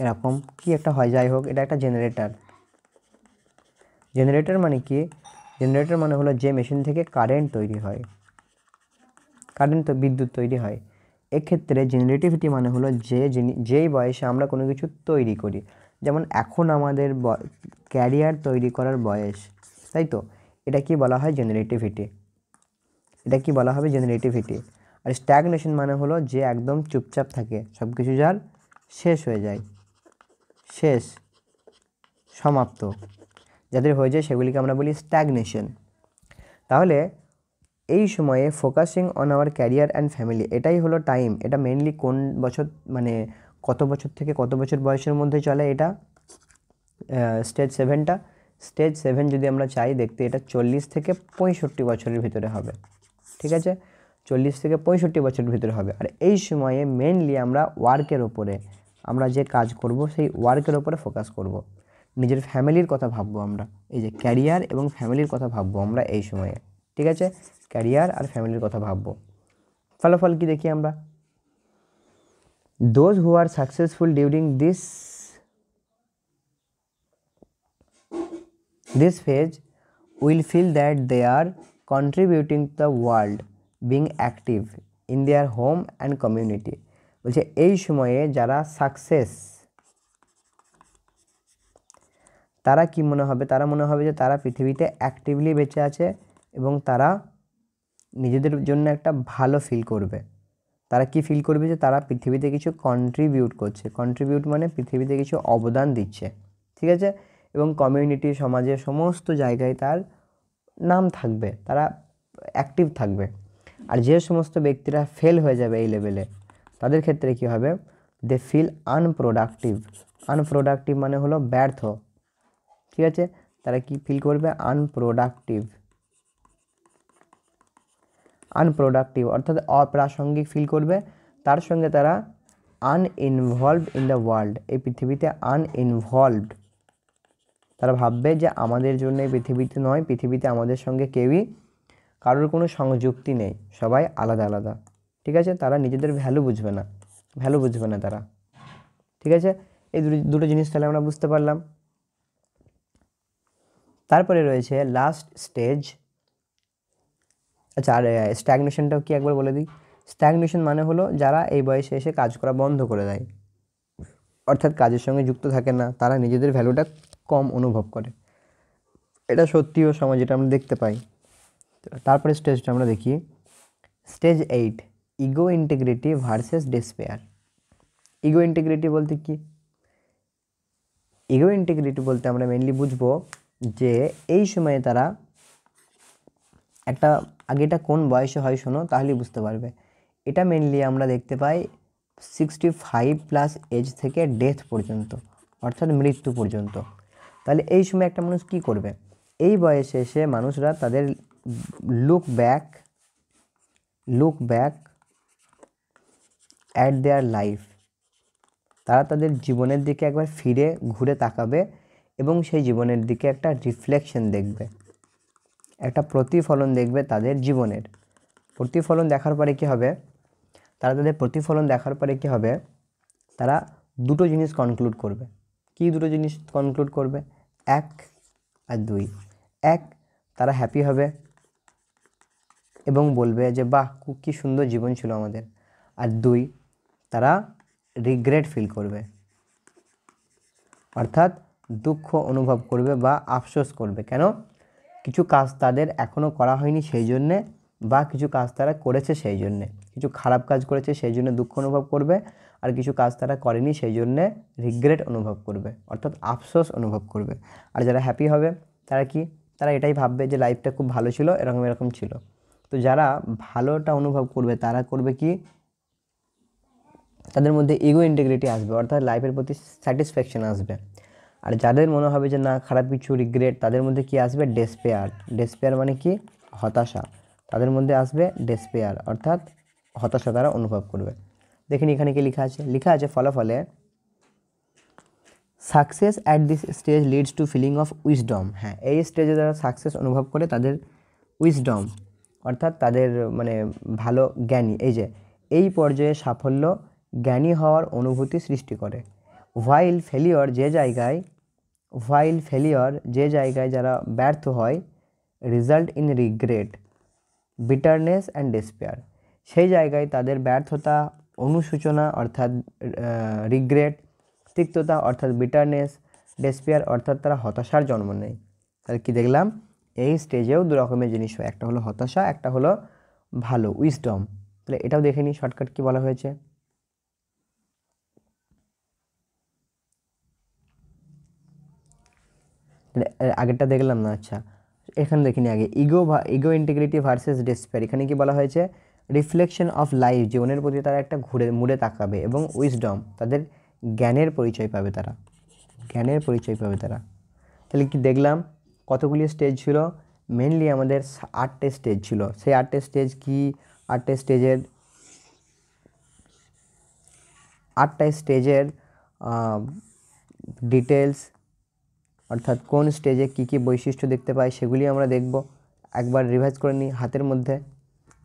এরকম কি একটা হয়, যাই হোক, এটা একটা জেনারেটর মানে কি, জেনারেটর মানে হলো যে মেশিন থেকে কারেন্ট তৈরি হয়, বিদ্যুৎ তৈরি হয়। এক্ষেত্রে জেনারেটিভিটি মানে হলো যেই বয়সে আমরা কোনো কিছু তৈরি করি, যেমন এখন আমাদের ক্যারিয়ার তৈরি করার বয়স, তাই তো, এটা কি বলা হয়, জেনারেটিভিটি। আর স্ট্যাগনেশন মানে হলো যে একদম চুপচাপ থাকে, সব কিছু যার শেষ হয়ে যায়, সমাপ্ত যাদের হয়ে যায় সেগুলিকে আমরা বলি স্ট্যাগনেশন। তাহলে এই সময়ে focusing on our career and family, এটাই হলো টাইম। এটা মেনলি কোন বছর, মানে কত বছর থেকে কত বছর বয়সের মধ্যে চলে, এটা স্টেজ 7টা। স্টেজ 7 যদি আমরা চাই দেখতে, এটা 40 থেকে 65 বছরের ভিতরে হবে। ঠিক আছে, 40 থেকে 65 বছরের ভিতরে হবে। আর এই সময়ে মেনলি আমরা ওয়ার্কের ওপরে, আমরা যে কাজ করব সেই ওয়ার্কের ওপরে ফোকাস করব, নিজের ফ্যামিলির কথা ভাববো আমরা। এই যে ক্যারিয়ার এবং ফ্যামিলির কথা ভাববো আমরা এই সময়ে। ঠিক আছে, ক্যারিয়ার আর ফ্যামিলির কথা ভাববো। ফলাফল কি দেখি আমরা, those who are successful during this phase will feel that they are contributing to the world, being active in their home and community। বলছে এই সময়ে যারা সাকসেস, তারা কি মনে হবে, তারা মনে হবে যে তারা পৃথিবীতে অ্যাক্টিভলি বেঁচে আছে এবং তারা নিজেদের জন্য একটা ভালো ফিল করবে। তারা কি ফিল করবে, যে তারা পৃথিবীতে কিছু কন্ট্রিবিউট করছে, কন্ট্রিবিউট মানে পৃথিবীতে কিছু অবদান দিচ্ছে। ঠিক আছে, এবং কমিউনিটি, সমাজের সমস্ত জায়গায় তার নাম থাকবে, তারা অ্যাক্টিভ থাকবে। আর যে সমস্ত ব্যক্তিরা ফেল হয়ে যাবে এই লেভেলে, তাদের ক্ষেত্রে কি হবে, দে ফিল আনপ্রোডাক্টিভ। আনপ্রোডাক্টিভ মানে হলো ব্যর্থ। ঠিক আছে, তারা কি ফিল করবে, আনপ্রোডাক্টিভ অর্থাৎ অপ্রাসঙ্গিক ফিল করবে। তার সঙ্গে তারা আনইনভলভড ইন দ্য ওয়ার্ল্ড, এই পৃথিবীতে আনইনভলভড, তারা ভাববে যে আমাদের জন্য এই পৃথিবীতে নয়, পৃথিবীতে আমাদের সঙ্গে কেউই, কারোর কোনো সংযুক্তি নেই, সবাই আলাদা আলাদা। ঠিক আছে, তারা নিজেদের ভ্যালু বুঝবে না তারা। ঠিক আছে, এই দুটো জিনিস তাহলে আমরা বুঝতে পারলাম। তারপরে রয়েছে লাস্ট স্টেজ। আচ্ছা, আর স্ট্যাগনেশনটাও কি একবার বলে দিই। স্ট্যাগনেশন মানে হলো যারা এই বয়সে এসে কাজ করা বন্ধ করে দেয়, অর্থাৎ কাজের সঙ্গে যুক্ত থাকে না, তারা নিজেদের ভ্যালুটা কম অনুভব করে। এটা সত্যিও সমাজ, এটা আমরা দেখতে পাই। তারপরে স্টেজটা আমরা দেখি, stage 8, ego integrity versus despair. Ego integrity বলতে কি? ইগো ইন্টিগ্রিটি বলতে আমরা মেনলি বুঝবো যে এই সময়ে তারা একটা, আগে এটা কোন বয়সে হয় শোনো, তাহলেই বুঝতে পারবে। এটা মেনলি আমরা দেখতে পাই 65+ এজ থেকে ডেথ পর্যন্ত, অর্থাৎ মৃত্যু পর্যন্ত। তাহলে এই সময় একটা মানুষ কি করবে? এই বয়সে এসে মানুষরা তাদের look back at their life, তারা তাদের জীবনের দিকে একবার ফিরে ঘুরে তাকাবে এবং সেই জীবনের দিকে একটা রিফ্লেকশন দেখবে, একটা প্রতিফলন দেখবে তাদের জীবনের। প্রতিফলন দেখার পরে কি হবে? তারা দুটো জিনিস কনক্লুড করবে। কি দুটো জিনিস কনক্লুড করবে? 1 আর 2। 1, তারা হ্যাপি হবে এবং বলবে যে বাহ, কি সুন্দর জীবন ছিল আমাদের। আর 2, তারা রিগ্রেট ফিল করবে, অর্থাৎ দুঃখ অনুভব করবে বা আফসোস করবে। কেন? কিছু কাজ তাদের এখনও করা হয়নি সেই জন্যে, বা কিছু কাজ তারা করেছে সেই জন্যে। কিছু খারাপ কাজ করেছে সেই জন্য দুঃখ অনুভব করবে, আর কিছু কাজ তারা করেনি সেই জন্যে রিগ্রেট অনুভব করবে, অর্থাৎ আফসোস অনুভব করবে। আর যারা হ্যাপি হবে তারা কি? তারা এটাই ভাববে যে লাইফটা খুব ভালো ছিল, এরকম ছিল। তো যারা ভালোটা অনুভব করবে তারা করবে কি? তাদের মধ্যে ইগো ইন্টিগ্রিটি আসবে, অর্থাৎ লাইফের প্রতি স্যাটিসফ্যাকশন আসবে। আর যাদের মনে হবে যে না, খারাপ কিছু, রিগ্রেট, তাদের মধ্যে কি আসবে? ডেসপেয়ার মানে কি? হতাশা। তাদের মধ্যে আসবে ডেসপেয়ার, অর্থাৎ হতাশা তারা অনুভব করবে। দেখিনি এখানে কি লেখা আছে ফলাফলে success at this stage leads to feeling of wisdom. হ্যাঁ, এই স্টেজে যারা সাকসেস অনুভব করে তাদের উইজডম, অর্থাৎ তাদের মানে ভালো জ্ঞানী, এই পর্যায়ে সাফল্য জ্ঞানী হওয়ার অনুভূতি সৃষ্টি করে। হোয়াইল ফেলিওর যে জায়গায় যারা ব্যর্থ হয়, result in regret, bitterness and despair, সেই জায়গায় তাদের ব্যর্থতা, অনুশোচনা অর্থাৎ রিগ্রেট, তিক্ততা অর্থাৎ বিটারনেস, ডেসপেয়ার অর্থাৎ তারা হতাশার জন্ম নেয়। তাহলে কি দেখলাম? এই স্টেজেও দু রকমের জিনিস হয়, একটা হলো হতাশা, একটা হলো ভালো উইজডম। তাহলে এটাও দেখে নিই শর্টকাট কি বলা হয়েছে। আগেরটা দেখলাম না, আচ্ছা এখানে দেখিনি আগে। ইগো ইন্টিগ্রিটি ভার্সেস ডেসপেয়ার, এখানে কি বলা হয়েছে? রিফ্লেকশন অফ লাইফ, জীবনের প্রতি তারা একটা মুড়ে তাকাবে, এবং উইজডম, তাদের জ্ঞানের পরিচয় পাবে তারা। তাহলে কি দেখলাম? কতগুলি স্টেজ ছিল? মেনলি আমাদের 8টে স্টেজ ছিল। সেই 8টে স্টেজ কি? 8টা স্টেজের ডিটেলস, অর্থাৎ কোন স্টেজে কী কী বৈশিষ্ট্য দেখতে পাই সেগুলি আমরা দেখব। একবার রিভাইজ করে নিই, হাতের মধ্যে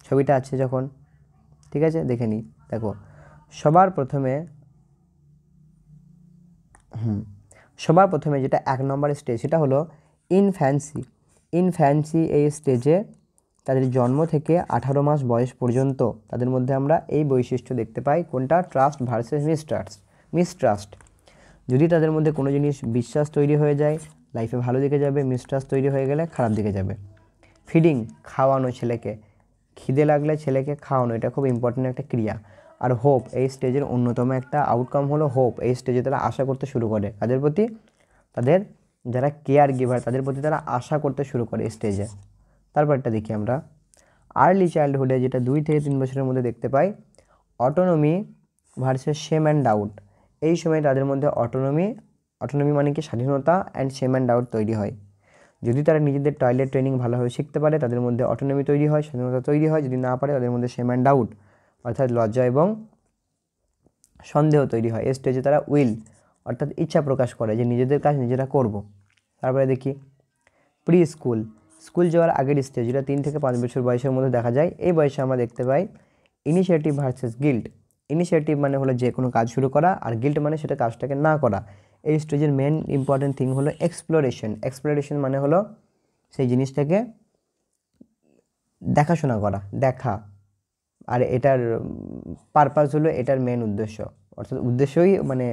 ছবিটা আছে যখন, ঠিক আছে, দেখে নিই। দেখো, সবার প্রথমে যেটা 1 নম্বর স্টেজ, সেটা হলো ইনফ্যান্সি। এই স্টেজে তাদের জন্ম থেকে 18 মাস বয়স পর্যন্ত তাদের মধ্যে আমরা এই বৈশিষ্ট্য দেখতে পাই। কোনটা? Trust versus mistrust. যদি তাদের মধ্যে কোনো জিনিস বিশ্বাস তৈরি হয়ে যায়, লাইফে ভালো দিকে যাবে, মিসট্রাস্ট তৈরি হয়ে গেলে খারাপ দিকে যাবে। ফিডিং, খাওয়ানো, ছেলেকে খিদে লাগলে ছেলেকে খাওয়ানো, এটা খুব ইম্পর্টেন্ট একটা ক্রিয়া। আর হোপ, এই স্টেজের অন্যতম একটা আউটকাম হলো হোপ। এই স্টেজে তারা আশা করতে শুরু করে তাদের প্রতি, তাদের যারা কেয়ার গিভার তাদের প্রতি তারা আশা করতে শুরু করে স্টেজে। তারপরটা দেখি আমরা আর্লি চাইল্ডহুডে, যেটা 2 থেকে 3 বছরের মধ্যে দেখতে পাই, autonomy versus shame and doubt. এই সময় তাদের মধ্যে অটোনমি মানে কি? স্বাধীনতা, অ্যান্ড শেম অ্যান্ড ডাউট তৈরি হয়। যদি তারা নিজেদের টয়লেট ট্রেনিং ভালোভাবে শিখতে পারে তাদের মধ্যে অটোনমি তৈরি হয়, স্বাধীনতা তৈরি হয়। যদি না পারে তাদের মধ্যে শেম অ্যান্ড ডাউট, অর্থাৎ লজ্জা এবং সন্দেহ তৈরি হয়। এই স্টেজে তারা উইল, অর্থাৎ ইচ্ছা প্রকাশ করে যে নিজেদের কাজ নিজেরা করব। তারপরে দেখি প্রি স্কুল যাওয়ার আগের স্টেজ, যেটা 3 থেকে 5 বছর বয়সের মধ্যে দেখা যায়। এই বয়সে আমরা দেখতে পাই ইনিশিয়েটিভ ভার্সেস গিল্ট। ইনিশিয়েটিভ মানে হলো যে কোনো কাজ শুরু করা, আর গিল্ট মানে সেটা কাজটাকে না করা। এই স্টেজের মেন ইম্পর্টেন্ট থিং হলো এক্সপ্লোরেশন মানে হলো সেই জিনিসটাকে দেখাশোনা করা, দেখা। আর এটার পারপাস হলো, এটার মেন উদ্দেশ্য, অর্থাৎ উদ্দেশ্যই মানে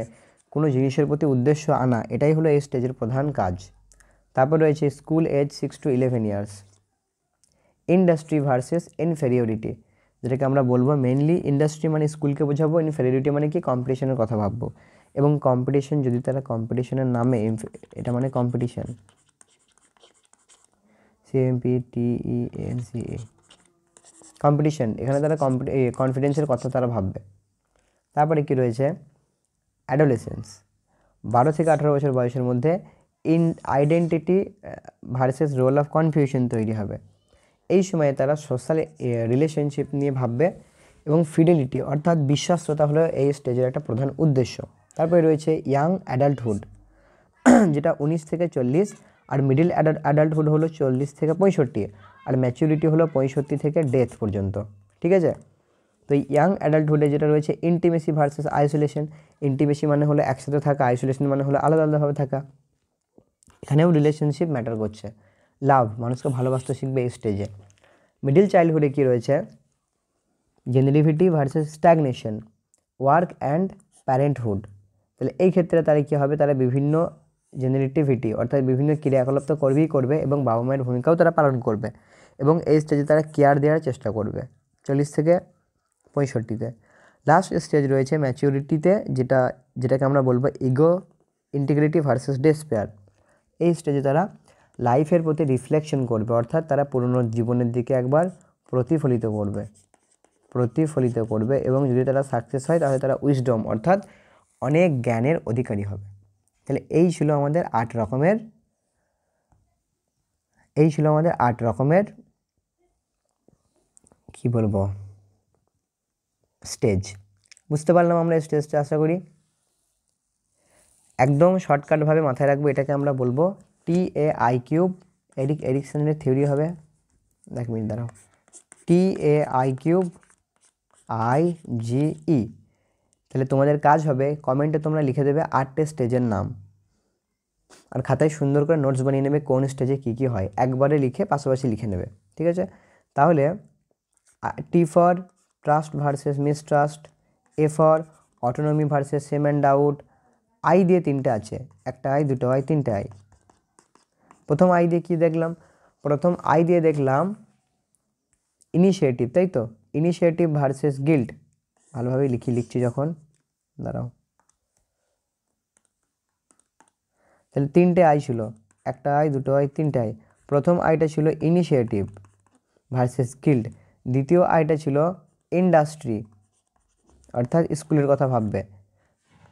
কোনো জিনিসের প্রতি উদ্দেশ্য আনা, এটাই হলো এই স্টেজের প্রধান কাজ। তারপর রয়েছে school age 6 to 11 years, industry versus inferiority. যেটাকে আমরা বলবো মেইনলি ইন্ডাস্ট্রি মানে স্কুলকে বোঝাবো, ইনফেরিয়রিটি মানে কি কম্পিটিশনের কথা ভাববো। এবং কম্পিটিশন যদি তারা কম্পিটিশনের নামে, এটা মানে কম্পিটিশন, CMPTENCA, কম্পিটিশন, এখানে তারা কনফিডেন্সের কথা তারা ভাববে। তারপরে কি রয়েছে অ্যাডোলেসেন্স, 12 থেকে 18 বছর বয়সের মধ্যে identity versus role of confusion তৈরি হবে। এই সময়ে তারা সোশ্যাল রিলেশনশিপ নিয়ে ভাববে এবং ফিডেলিটি অর্থাৎ বিশ্বাসতা হলো এই স্টেজের একটা প্রধান উদ্দেশ্য। তারপরে রয়েছে ইয়াং অ্যাডাল্টহুড, যেটা 19 থেকে 40, আর মিডিল অ্যাডাল্টহুড হলো 40 থেকে 65, আর ম্যাচুরিটি হলো 65 থেকে ডেথ পর্যন্ত। ঠিক আছে, তো ইয়াং অ্যাডাল্টহুডে যেটা রয়েছে ইন্টিমেসি ভার্সেস আইসোলেশন। ইন্টিমেসি মানে হলো একসাথে থাকা, আইসোলেশন মানে হলো আলাদা আলাদাভাবে থাকা। এখানেও রিলেশনশিপ ম্যাটার করছে। লাভ, মানুষকে ভালোবাসতে শিখবে এই স্টেজে। মিডিল চাইল্ডহুডে কী রয়েছে generativity versus stagnation, work and parenthood. তাহলে এই ক্ষেত্রে তারা কী হবে, তারা বিভিন্ন জেনারেটিভিটি অর্থাৎ বিভিন্ন ক্রিয়াকলাপ তো করবেই করবে এবং বাবা মায়ের ভূমিকাও তারা পালন করবে এবং এই স্টেজে তারা কেয়ার দেওয়ার চেষ্টা করবে 40 থেকে 65-তে। লাস্ট স্টেজ রয়েছে ম্যাচিউরিটিতে, যেটাকে আমরা বলবো ইগো ইন্টিগ্রিটি ভার্সেস ডেসপেয়ার। এই স্টেজে তারা লাইফের প্রতি রিফ্লেকশন করবে, অর্থাৎ তারা পুরনো জীবনের দিকে একবার প্রতিফলিত করবে এবং যদি তারা সাকসেস হয় তাহলে তারা উইজডম অর্থাৎ অনেক জ্ঞানের অধিকারী হবে। তাহলে এই ছিল আমাদের 8 রকমের কি বলবো স্টেজ। বুঝতে পারলাম আমরা স্টেজটা, আশা করি একদম শর্টকাটভাবে মাথায় রাখবো। এটাকে আমরা বলবো TAI3। এরিকসনের থিওরি হবে, এক মিনিট দাঁড়াও, TAI3IGE। তাহলে তোমাদের কাজ হবে কমেন্টে তোমরা লিখে দেবে 8টে স্টেজের নাম, আর খাতায় সুন্দর করে নোটস বানিয়ে নেবে কোন স্টেজে কী কী হয়, একবারে লিখে পাশাপাশি লিখে নেবে। ঠিক আছে, তাহলে T for trust versus mistrust, A for autonomy versus shame and doubt. I দিয়ে 3টে আছে, একটা আই, দুটো আই, 3টে আই। প্রথম আই দিয়ে কী দেখলাম, প্রথম আই দিয়ে দেখলাম ইনিশিয়েটিভ, তাই তো, ইনিশিয়েটিভ ভার্সেস গিল্ট। ভালোভাবে লিখছি যখন, দাঁড়াও, তাহলে 3টে আই ছিল, একটা আই, দুটো আই, 3টে আই। প্রথম আইটা ছিল ইনিশিয়েটিভ ভার্সেস গিল্ড, দ্বিতীয় আইটা ছিল ইন্ডাস্ট্রি অর্থাৎ স্কুলের কথা ভাববে।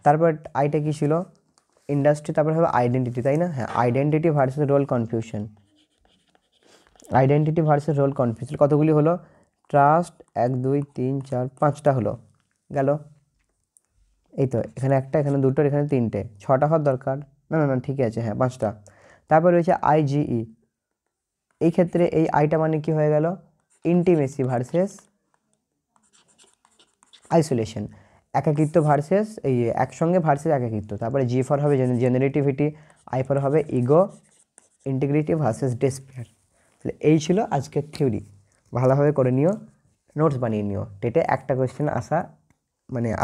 তারপর আইটা কি ছিল ইন্ডাস্ট্রি, তারপর হবে আইডেন্টিটি, তাই না? হ্যাঁ, আইডেন্টিটি ভার্সেস রোল কনফিউশন। কতগুলি হলো, ট্রাস্ট 1 2 3 4 5টা হলো, গেল। এই তো এখানে একটা, এখানে দুটো, এখানে 3টে, 6টা হওয়ার দরকার। না, ঠিক আছে, হ্যাঁ 5টা। তারপর রয়েছে IGE। এই ক্ষেত্রে এই আইটা মানে কি হয়ে গেল, ইন্টিমেসি ভার্সেস আইসোলেশন, একাকিত্ব ভার্সেস একসঙ্গে ভার্সেস একাকিত্ব। তারপরে G ফর হবে জেনারেটিভিটি, I ফর হবে ইগো ইন্টিগ্রিটি ভার্সেস ডেসপেয়ার। তাহলে এই ছিল আজকের থিওরি, ভালোভাবে করে নিও, নোটস বানিয়ে নিও, টেটে একটা কোয়েশ্চেন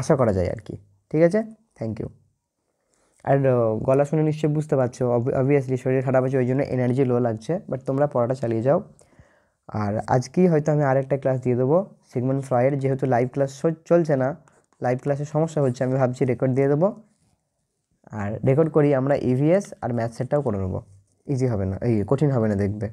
আশা করা যায় আর কি। ঠিক আছে, থ্যাংক ইউ। আর গলা শুনে নিশ্চয়ই বুঝতে পারছো, অবভিয়াসলি শরীর খারাপ আছে, ওই জন্য এনার্জি লো লাগছে, বাট তোমরা পড়াটা চালিয়ে যাও। আর আজকেই হয়তো আমি আরেকটা ক্লাস দিয়ে দেবো সিগমন্ড ফ্রয়েড, যেহেতু লাইভ ক্লাস চলছে না, লাইভ ক্লাসে সমস্যা হচ্ছে, আমি ভাবছি রেকর্ড দিয়ে দেবো, আর রেকর্ড করি আমরা EVS আর ম্যাথ সেটটাও করে নেবো, ইজি হবে না, কঠিন হবে না দেখবে।